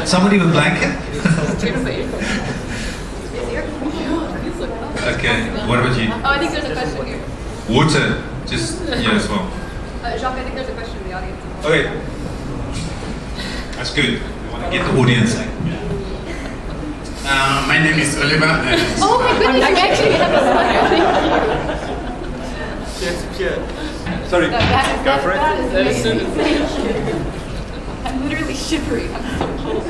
[SPEAKER 3] Somebody with blanket? Okay, what about you?
[SPEAKER 10] Oh, I think there's a question here.
[SPEAKER 3] Water, just here as well.
[SPEAKER 10] Jacques, I think there's a question in the audience.
[SPEAKER 3] Okay, that's good. We want to get the audience.
[SPEAKER 11] My name is Oliver.
[SPEAKER 10] Oh my goodness, I actually have a
[SPEAKER 1] Sorry,
[SPEAKER 10] go for it. I'm literally shivering. I'm so cold.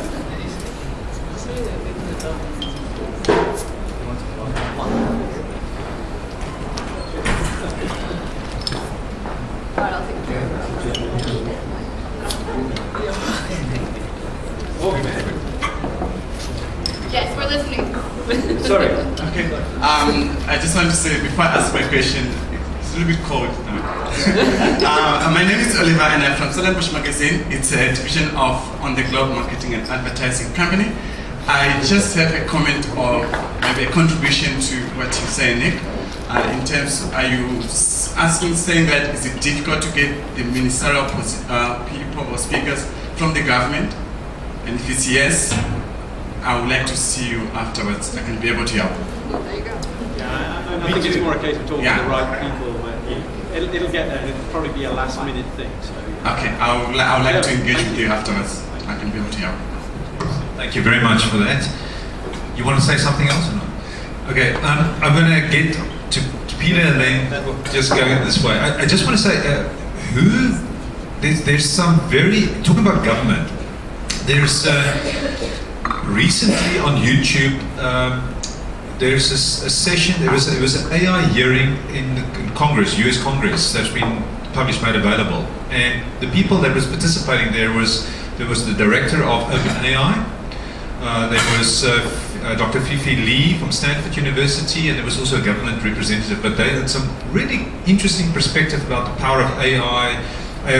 [SPEAKER 10] Alright, I'll take a chair. Yes, we're listening.
[SPEAKER 1] sorry.
[SPEAKER 11] Okay. I just want to say, before I ask my question, it's a little bit cold. My name is Oliver and I'm from Stellenbosch magazine. It's a division of On the Globe marketing and advertising company. I just have a comment or maybe a contribution to what you say, Nick. In terms, are you saying that is it difficult to get the ministerial people or speakers from the government? And if it's yes, I would like to see you afterwards. I can be able to help.
[SPEAKER 10] There you go.
[SPEAKER 12] Yeah, I think it's more a case of talking to the right people. It'll get there, and it'll probably be a last-minute thing. So.
[SPEAKER 11] Okay, I would like to engage with you afterwards. I can be able to help.
[SPEAKER 3] Thank you very much for that. You want to say something else or not? Okay, I'm going to get to Peter and then we'll just go in this way. I just want to say, there's some talking about government, there's recently on YouTube, there's a session, there was an AI hearing in Congress, US Congress, that's been published, made available. And the people that was participating there was the director of OpenAI, there was Dr. Fifi Lee from Stanford University, and there was also a government representative, but they had some really interesting perspective about the power of AI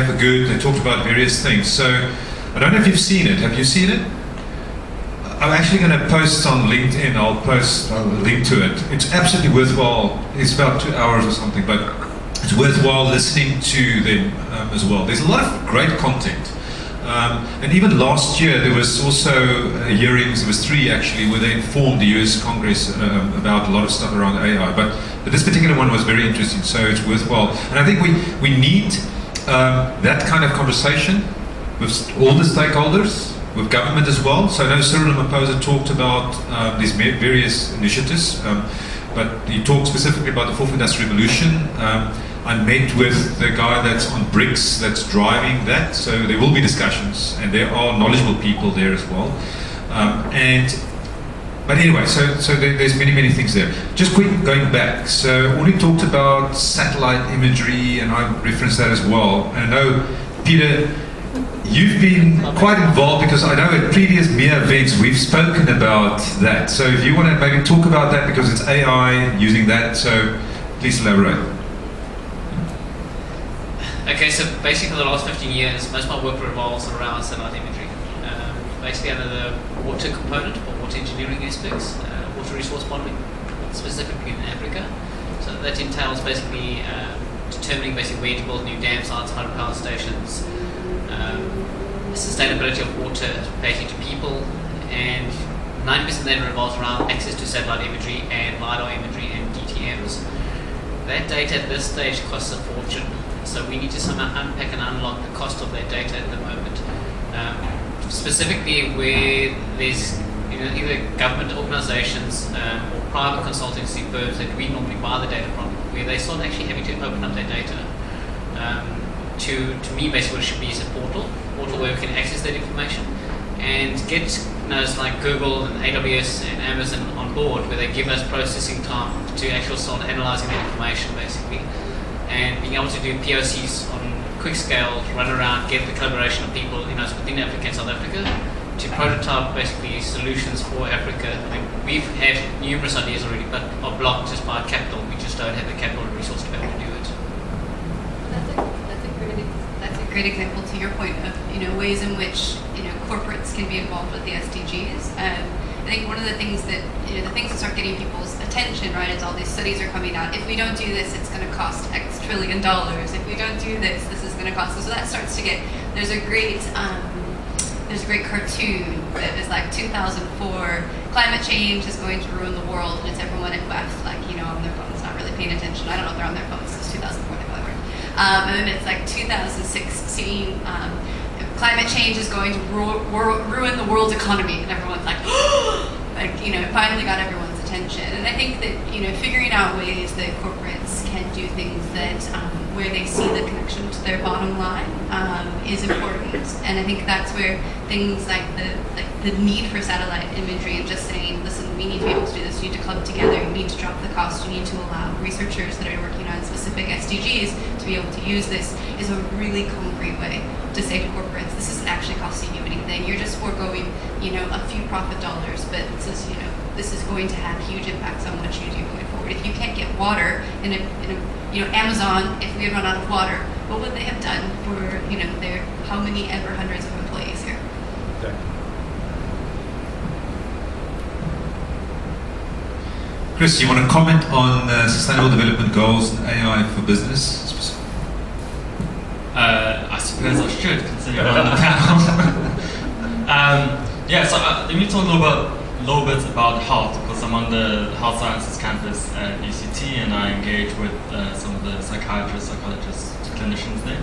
[SPEAKER 3] for good. They talked about various things. So I don't know if you've seen it. Have you seen it? I'm actually going to post on LinkedIn. I'll post a link to it. It's absolutely worthwhile. It's about 2 hours or something, but it's worthwhile listening to them as well. There's a lot of great content. And even last year there was also hearings, there was 3 actually, where they informed the US Congress about a lot of stuff around AI. But this particular one was very interesting, so it's worthwhile. And I think we need that kind of conversation with all the stakeholders, with government as well. So I know Cyril Ramaphosa talked about these various initiatives, but he talked specifically about the 4th Industrial Revolution. I met with the guy that's on BRICS that's driving that, so there will be discussions, and there are knowledgeable people there as well. But anyway, so there's many things there. Just quick going back, so Uli talked about satellite imagery, and I referenced that as well. And I know, Peter, you've been quite involved because I know at previous MIIA events we've spoken about that. So if you want to maybe talk about that, because it's AI using that, so please elaborate.
[SPEAKER 7] Okay, so basically for the last 15 years, most of my work revolves around satellite imagery. Basically under the water component or water engineering aspects, water resource modeling, specifically in Africa. So that entails basically determining where to build new dam sites, hydropower stations, sustainability of water basically to people, and 90% then revolves around access to satellite imagery and LiDAR imagery and DTMs. That data at this stage costs a fortune. So we need to somehow unpack and unlock the cost of that data at the moment. Specifically where there's either government organizations or private consultancy firms that we normally buy the data from, where they start actually having to open up their data. To me, basically what it should be is a portal where we can access that information and get like Google and AWS and Amazon on board, where they give us processing time to actually start analyzing that information basically. And being able to do POCs on quick scale, run around, get the collaboration of people, within Africa and South Africa, to prototype basically solutions for Africa. I mean, we've had numerous ideas already, but are blocked just by capital. We just don't have the capital and resource to be able to do it.
[SPEAKER 8] That's a great example to your point of ways in which corporates can be involved with the SDGs. I think one of the things that the things that start getting people's attention, right, is all these studies are coming out. If we don't do this, it's going to cost X trillion dollars. If we don't do this, this is going to cost. So that starts to get. There's a great cartoon that is like 2004. Climate change is going to ruin the world, and it's everyone at WEF on their phones, not really paying attention. I don't know if they're on their phones. It's 2004. They probably weren't. And then it's like 2016. Climate change is going to ruin the world's economy, and everyone's like, it finally got everyone's attention. And I think that figuring out ways that corporates can do things that where they see the connection to their bottom line is important. And I think that's where things like the need for satellite imagery and just saying, listen, we need to be able to do this. You need to club together. You need to drop the cost. You need to allow researchers that are working on specific SDGs to be able to use this is a really concrete way to say to corporates, this isn't actually costing you anything. You're just foregoing, a few profit dollars, but this is going to have huge impacts on what you do going forward. If you can't get water in Amazon, if we had run out of water, what would they have done for their how many ever hundreds of employees here?
[SPEAKER 12] Okay.
[SPEAKER 3] Chris, you want to comment on Sustainable Development Goals and AI for business?
[SPEAKER 6] I suppose I should, considering I'm on the panel. So let me talk a little about little bit about health, because I'm on the health sciences campus at UCT, and I engage with some of the psychiatrists, psychologists, clinicians there.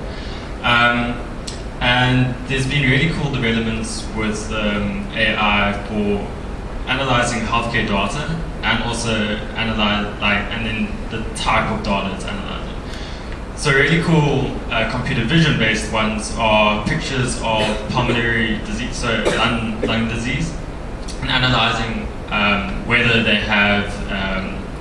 [SPEAKER 6] And there's been really cool developments with AI for analyzing healthcare data, and also and then the type of data it's analyzing. So really cool computer vision based ones are pictures of pulmonary disease, so lung disease, and analyzing whether they have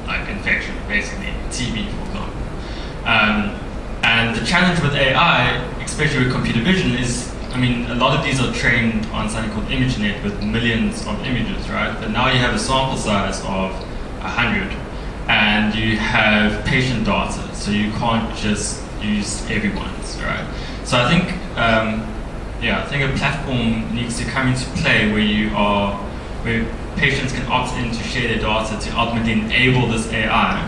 [SPEAKER 6] like infection, basically TB, for example. And the challenge with AI, especially with computer vision, is, I mean, a lot of these are trained on something called ImageNet with millions of images, right? But now you have a sample size of 100, and you have patient data, so you can't just use everyone's, right? So I think, I think a platform needs to come into play where patients can opt in to share their data to ultimately enable this AI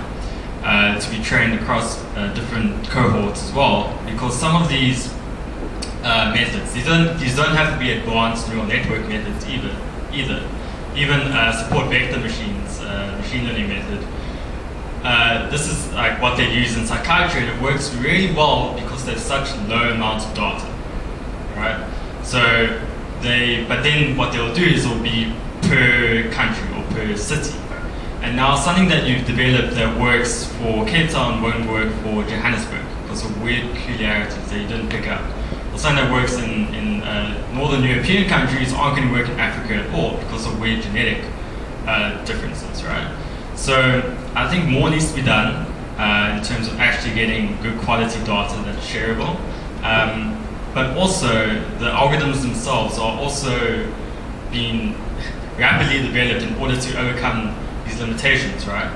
[SPEAKER 6] to be trained across different cohorts as well, because some of these methods, these don't have to be advanced neural network methods either. Even support vector machines, machine learning method. This is like what they use in psychiatry, and it works really well because there's such low amounts of data, right? So but then what they'll do is it'll be per country or per city. And now something that you've developed that works for Cape Town won't work for Johannesburg because of weird peculiarities that you didn't pick up. Or something that works in Northern European countries aren't going to work in Africa at all because of weird genetic differences, right? So I think more needs to be done in terms of actually getting good quality data that's shareable. But also, the algorithms themselves are also being rapidly developed in order to overcome these limitations, right?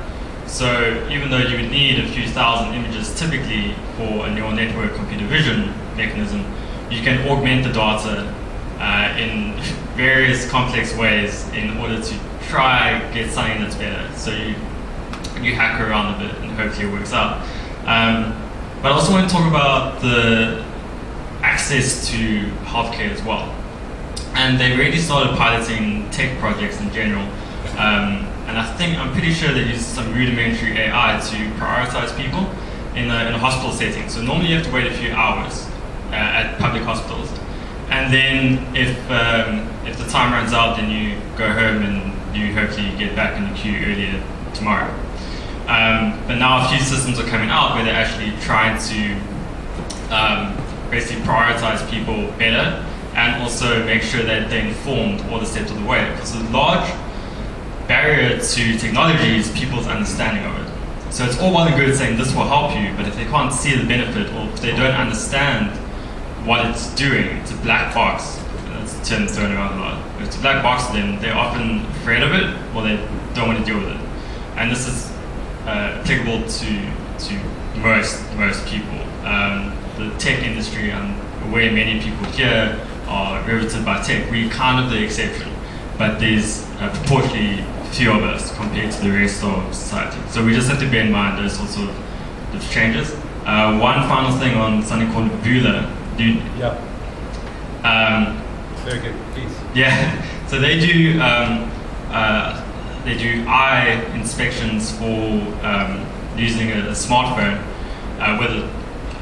[SPEAKER 6] So even though you would need a few thousand images typically for a neural network computer vision mechanism, you can augment the data in various complex ways in order to try get something that's better. So you hack around a bit and hopefully it works out. But I also want to talk about the access to healthcare as well. And they've already started piloting tech projects in general. And I'm pretty sure they use some rudimentary AI to prioritize people in a hospital setting. So normally you have to wait a few hours at public hospitals. And then if the time runs out, then you go home and you hopefully get back in the queue earlier tomorrow. But now a few systems are coming out where they're actually trying to basically prioritize people better and also make sure that they're informed all the steps of the way. Because a large barrier to technology is people's understanding of it. So it's all well and good saying this will help you, but if they can't see the benefit or if they don't understand what it's doing, it's a black box. That's a term thrown around a lot. If it's a black box to them, they're often afraid of it or they don't want to deal with it. And this is applicable to most people. The tech industry, and where many people here are riveted by tech, we're kind of the exception, but there's proportionally few of us compared to the rest of society. So we just have to bear in mind those sorts of changes. One final thing on something called VULA.
[SPEAKER 12] Very good, please.
[SPEAKER 6] Yeah, so they do eye inspections for using a smartphone with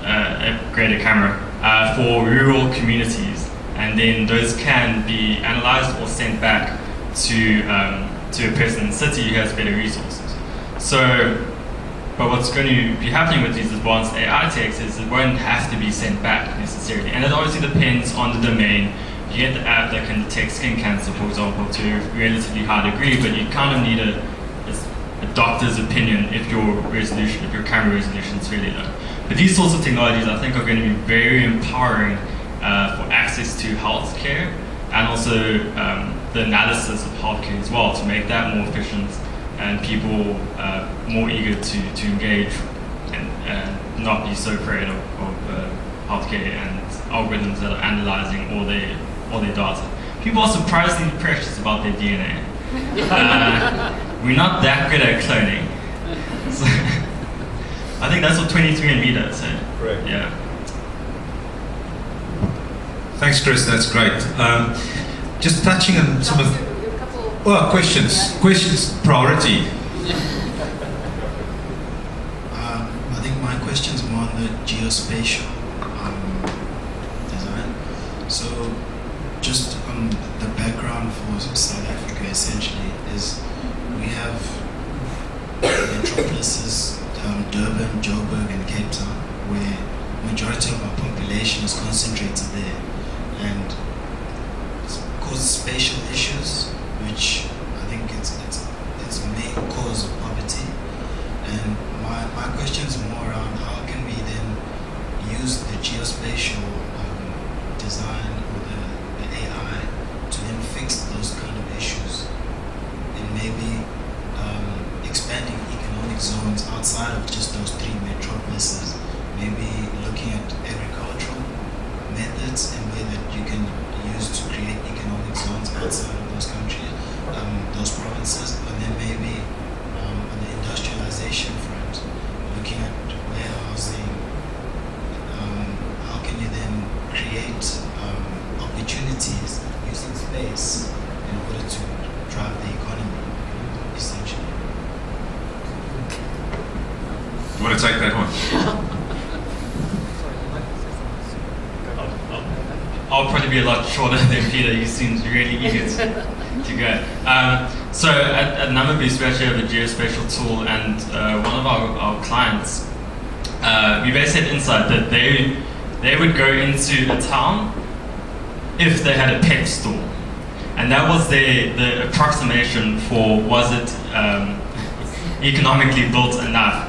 [SPEAKER 6] a greater camera for rural communities, and then those can be analyzed or sent back to a person in the city who has better resources. So, but what's going to be happening with these advanced AI techs is it won't have to be sent back necessarily, and it obviously depends on the domain. You get the app that can detect skin cancer, for example, to a relatively high degree, but you kind of need a doctor's opinion if your camera resolution is really low. But these sorts of technologies, I think, are going to be very empowering for access to healthcare and also the analysis of healthcare as well, to make that more efficient and people more eager to engage and not be so afraid of healthcare and algorithms that are analyzing all their data. People are surprisingly precious about their DNA. We're not that good at cloning. So I think that's what 23andMe does. So,
[SPEAKER 12] right.
[SPEAKER 6] Yeah.
[SPEAKER 3] Thanks, Chris. That's great. Just touching on some of.
[SPEAKER 10] A couple
[SPEAKER 3] Well, questions. Questions, priority.
[SPEAKER 13] I think my question is more on the geospatial design. So, just the background for South Africa essentially is we have metropolises, Durban, Joburg, and Cape Town, where majority of our population is concentrated there, and it causes spatial issues, which I think it's a main cause of poverty. And my question is more around how can we then use the geospatial design or the AI to then fix those kind of issues, and maybe expanding economic zones outside of just those three metropolises, maybe looking at agricultural methods and way that you can use to create economic zones outside of those countries, those provinces, and then maybe on the industrialization front, looking at warehousing, how can you then create opportunities using space in order to drive the economy, essentially.
[SPEAKER 3] You want to take that one?
[SPEAKER 6] I'll probably be a lot shorter than Peter. He seems really eager to go. So at Numberboost, we actually have a geospatial tool, and one of our clients, we basically had insight that they would go into a town if they had a pet store. And that was the approximation for, was it economically built enough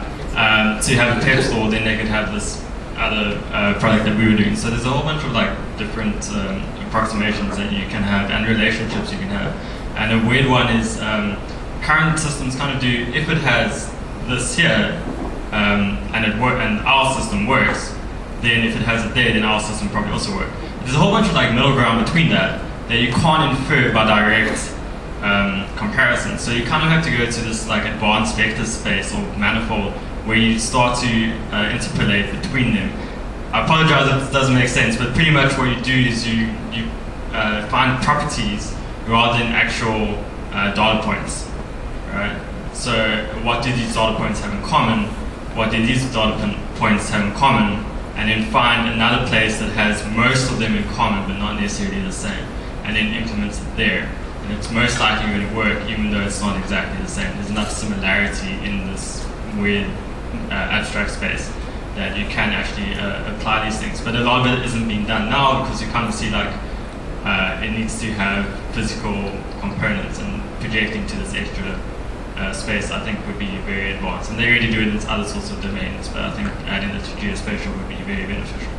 [SPEAKER 6] to have a pet store, then they could have this other product that we were doing. So there's a whole bunch of like different approximations that you can have and relationships you can have. And a weird one is current systems kind of do, if it has this here and our system works, then if it has it there, then our system probably also works. There's a whole bunch of like middle ground between that you can't infer by direct comparison. So you kind of have to go to this like advanced vector space or manifold where you start to interpolate between them. I apologize if this doesn't make sense, but pretty much what you do is you find properties rather than actual data points, right? So what do these data points have in common? What do these data points have in common? And then find another place that has most of them in common but not necessarily the same, and then implement it there. And it's most likely going to work even though it's not exactly the same. There's enough similarity in this weird abstract space that you can actually apply these things. But a lot of it isn't being done now because you kind of see like it needs to have physical components, and projecting to this extra space I think would be very advanced. And they already do it in other sorts of domains, but I think adding it to geospatial would be very beneficial.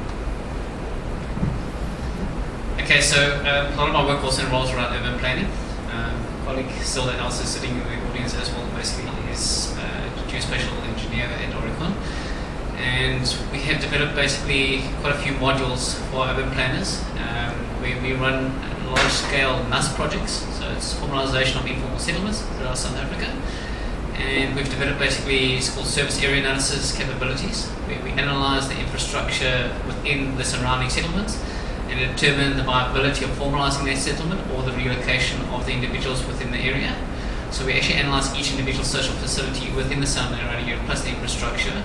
[SPEAKER 7] Okay, so a lot of my work also involves around urban planning. Colleague still that also sitting in the audience as well, basically is a geospatial engineer at Oricon. And we have developed basically quite a few modules for urban planners. We run large-scale NUS projects, so it's formalization of informal settlements throughout South Africa. And we've developed basically, it's called service area analysis capabilities, where we analyze the infrastructure within the surrounding settlements and determine the viability of formalizing that settlement or the relocation of the individuals within the area. So we actually analyze each individual social facility within the surrounding area plus the infrastructure,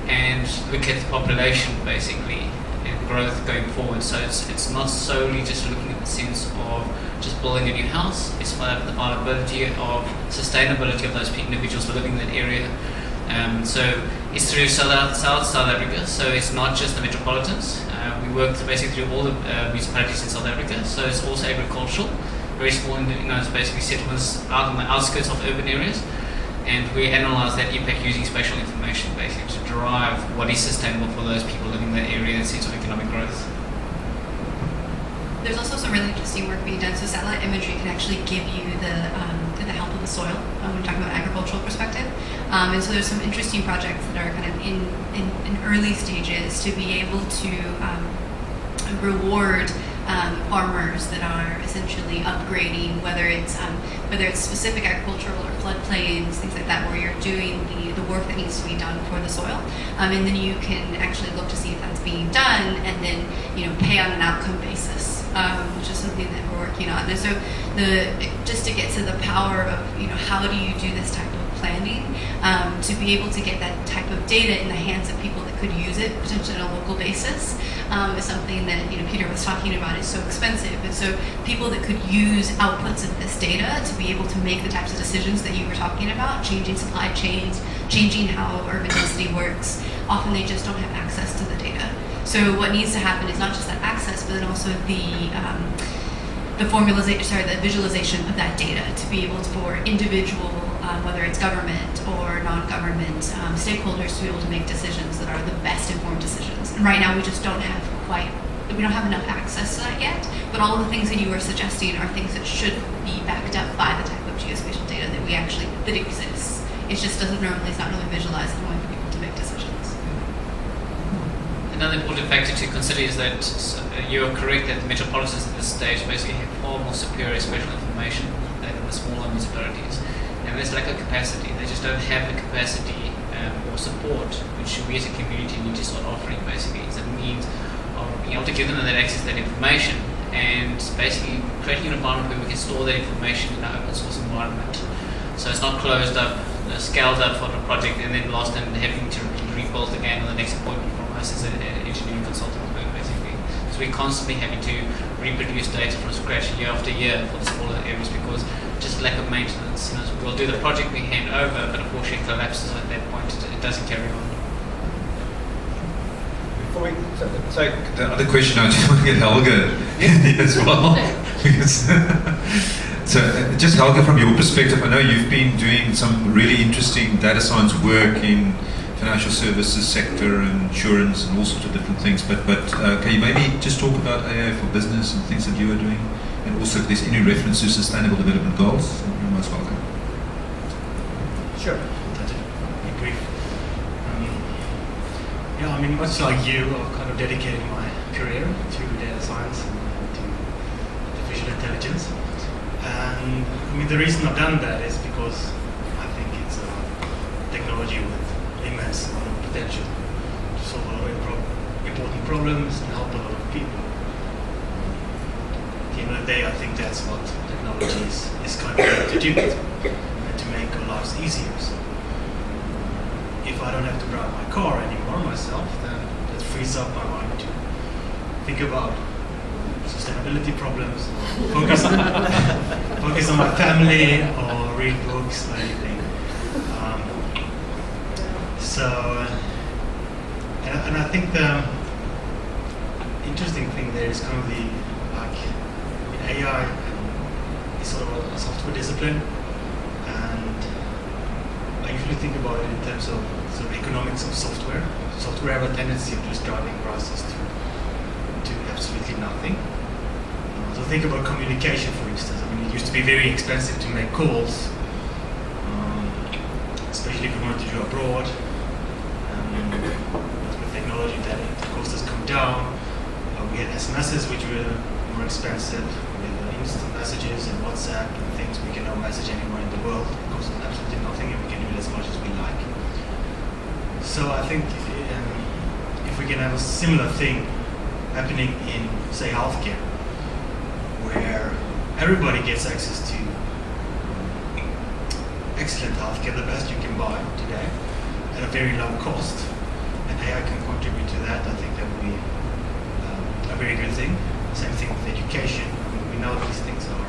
[SPEAKER 7] and look at the population basically and growth going forward. So it's not solely just looking at the sense of just building a new house, it's about the viability of sustainability of those individuals living in that area. So it's through South Africa, so it's not just the metropolitans. We work basically through all the municipalities in South Africa, so it's also agricultural, very small, it's basically settlements out on the outskirts of urban areas. And we analyze that impact using spatial information basically to derive what is sustainable for those people living in that area and sense of economic growth.
[SPEAKER 8] There's also some really interesting work being done. So satellite imagery can actually give you the health of the soil when we're talking about agricultural perspective. And so there's some interesting projects that are kind of in early stages to be able to reward farmers that are essentially upgrading, whether it's specific agricultural or floodplains, things like that, where you're doing the work that needs to be done for the soil, and then you can actually look to see if that's being done, and then pay on an outcome basis which is something that we're working on. And so just to get to the power of, how do you do this type of planning, to be able to get that type of data in the hands of people that could use it potentially on a local basis, is something that Peter was talking about is so expensive. And so people that could use outputs of this data to be able to make the types of decisions that you were talking about, changing supply chains, changing how urban density works, often they just don't have access to the data. So what needs to happen is not just that access, but then also the visualization of that data to be able to, for individual, whether it's government or non-government stakeholders, to be able to make decisions that are the best informed decisions. And right now we just don't have enough access to that yet, but all of the things that you were suggesting are things that should be backed up by the type of geospatial data that exists. It just it's not really visualized in a way for people to make decisions.
[SPEAKER 7] Another important factor to consider is that you're correct that the metropolitans at this stage basically have far more superior spatial information than the smaller municipalities. And there's lack of capacity. They just don't have the capacity or support which we as a community need to start offering, basically. It's a means of being able to give them that access to that information and basically creating an environment where we can store that information in an open source environment. So it's not closed up, scaled up for the project and then lost and having to be rebuilt again on the next appointment from us as an engineering consultant firm, basically. So we're constantly having to reproduce data from scratch year after year for the smaller areas because just lack of maintenance. We'll do the project, we hand over, but unfortunately it collapses at that point. It doesn't carry on.
[SPEAKER 3] Before we take the other question, I just want to get Helge in as well. So, just Helge, from your perspective, I know you've been doing some really interesting data science work in financial services sector and insurance and all sorts of different things. But can you maybe just talk about AI for business and things that you are doing, and also if there's any reference to sustainable development goals? You're most welcome.
[SPEAKER 5] Sure. That's it. Be brief. Much like you, I've kind of dedicated my career to data science and to artificial intelligence. And the reason I've done that is because I think it's a technology with immense amount of potential to solve a lot of important problems and help a lot of people. At the end of the day, I think that's what technology is kind of meant to do, and to make our lives easier. So if I don't have to drive my car anymore myself, then that frees up my mind to think about sustainability problems, focus on my family, or read books or anything. And I think the interesting thing there is kind of AI is sort of a software discipline, and I usually think about it in terms of sort of economics of software. Software have a tendency of just driving prices to absolutely nothing. So think about communication, for instance. It used to be very expensive to make calls, especially if you wanted to do abroad. With technology, that the cost has come down. We had SMSs, which were more expensive. With instant messages and WhatsApp and things, we can now message anywhere in the world. It costs absolutely nothing, and we can do it as much as we like. So I think if we can have a similar thing happening in, say, healthcare, where everybody gets access to excellent healthcare, the best you can buy today, at a very low cost, and AI can contribute to that, I think that would be a very good thing. Same thing with education. We know these things are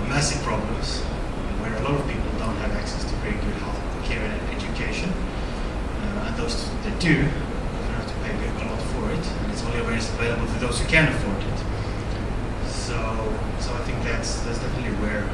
[SPEAKER 5] massive problems, where a lot of people don't have access to very good health care and education, and those that do often have to pay a lot for it, and it's only available to those who can afford it. So I think that's definitely where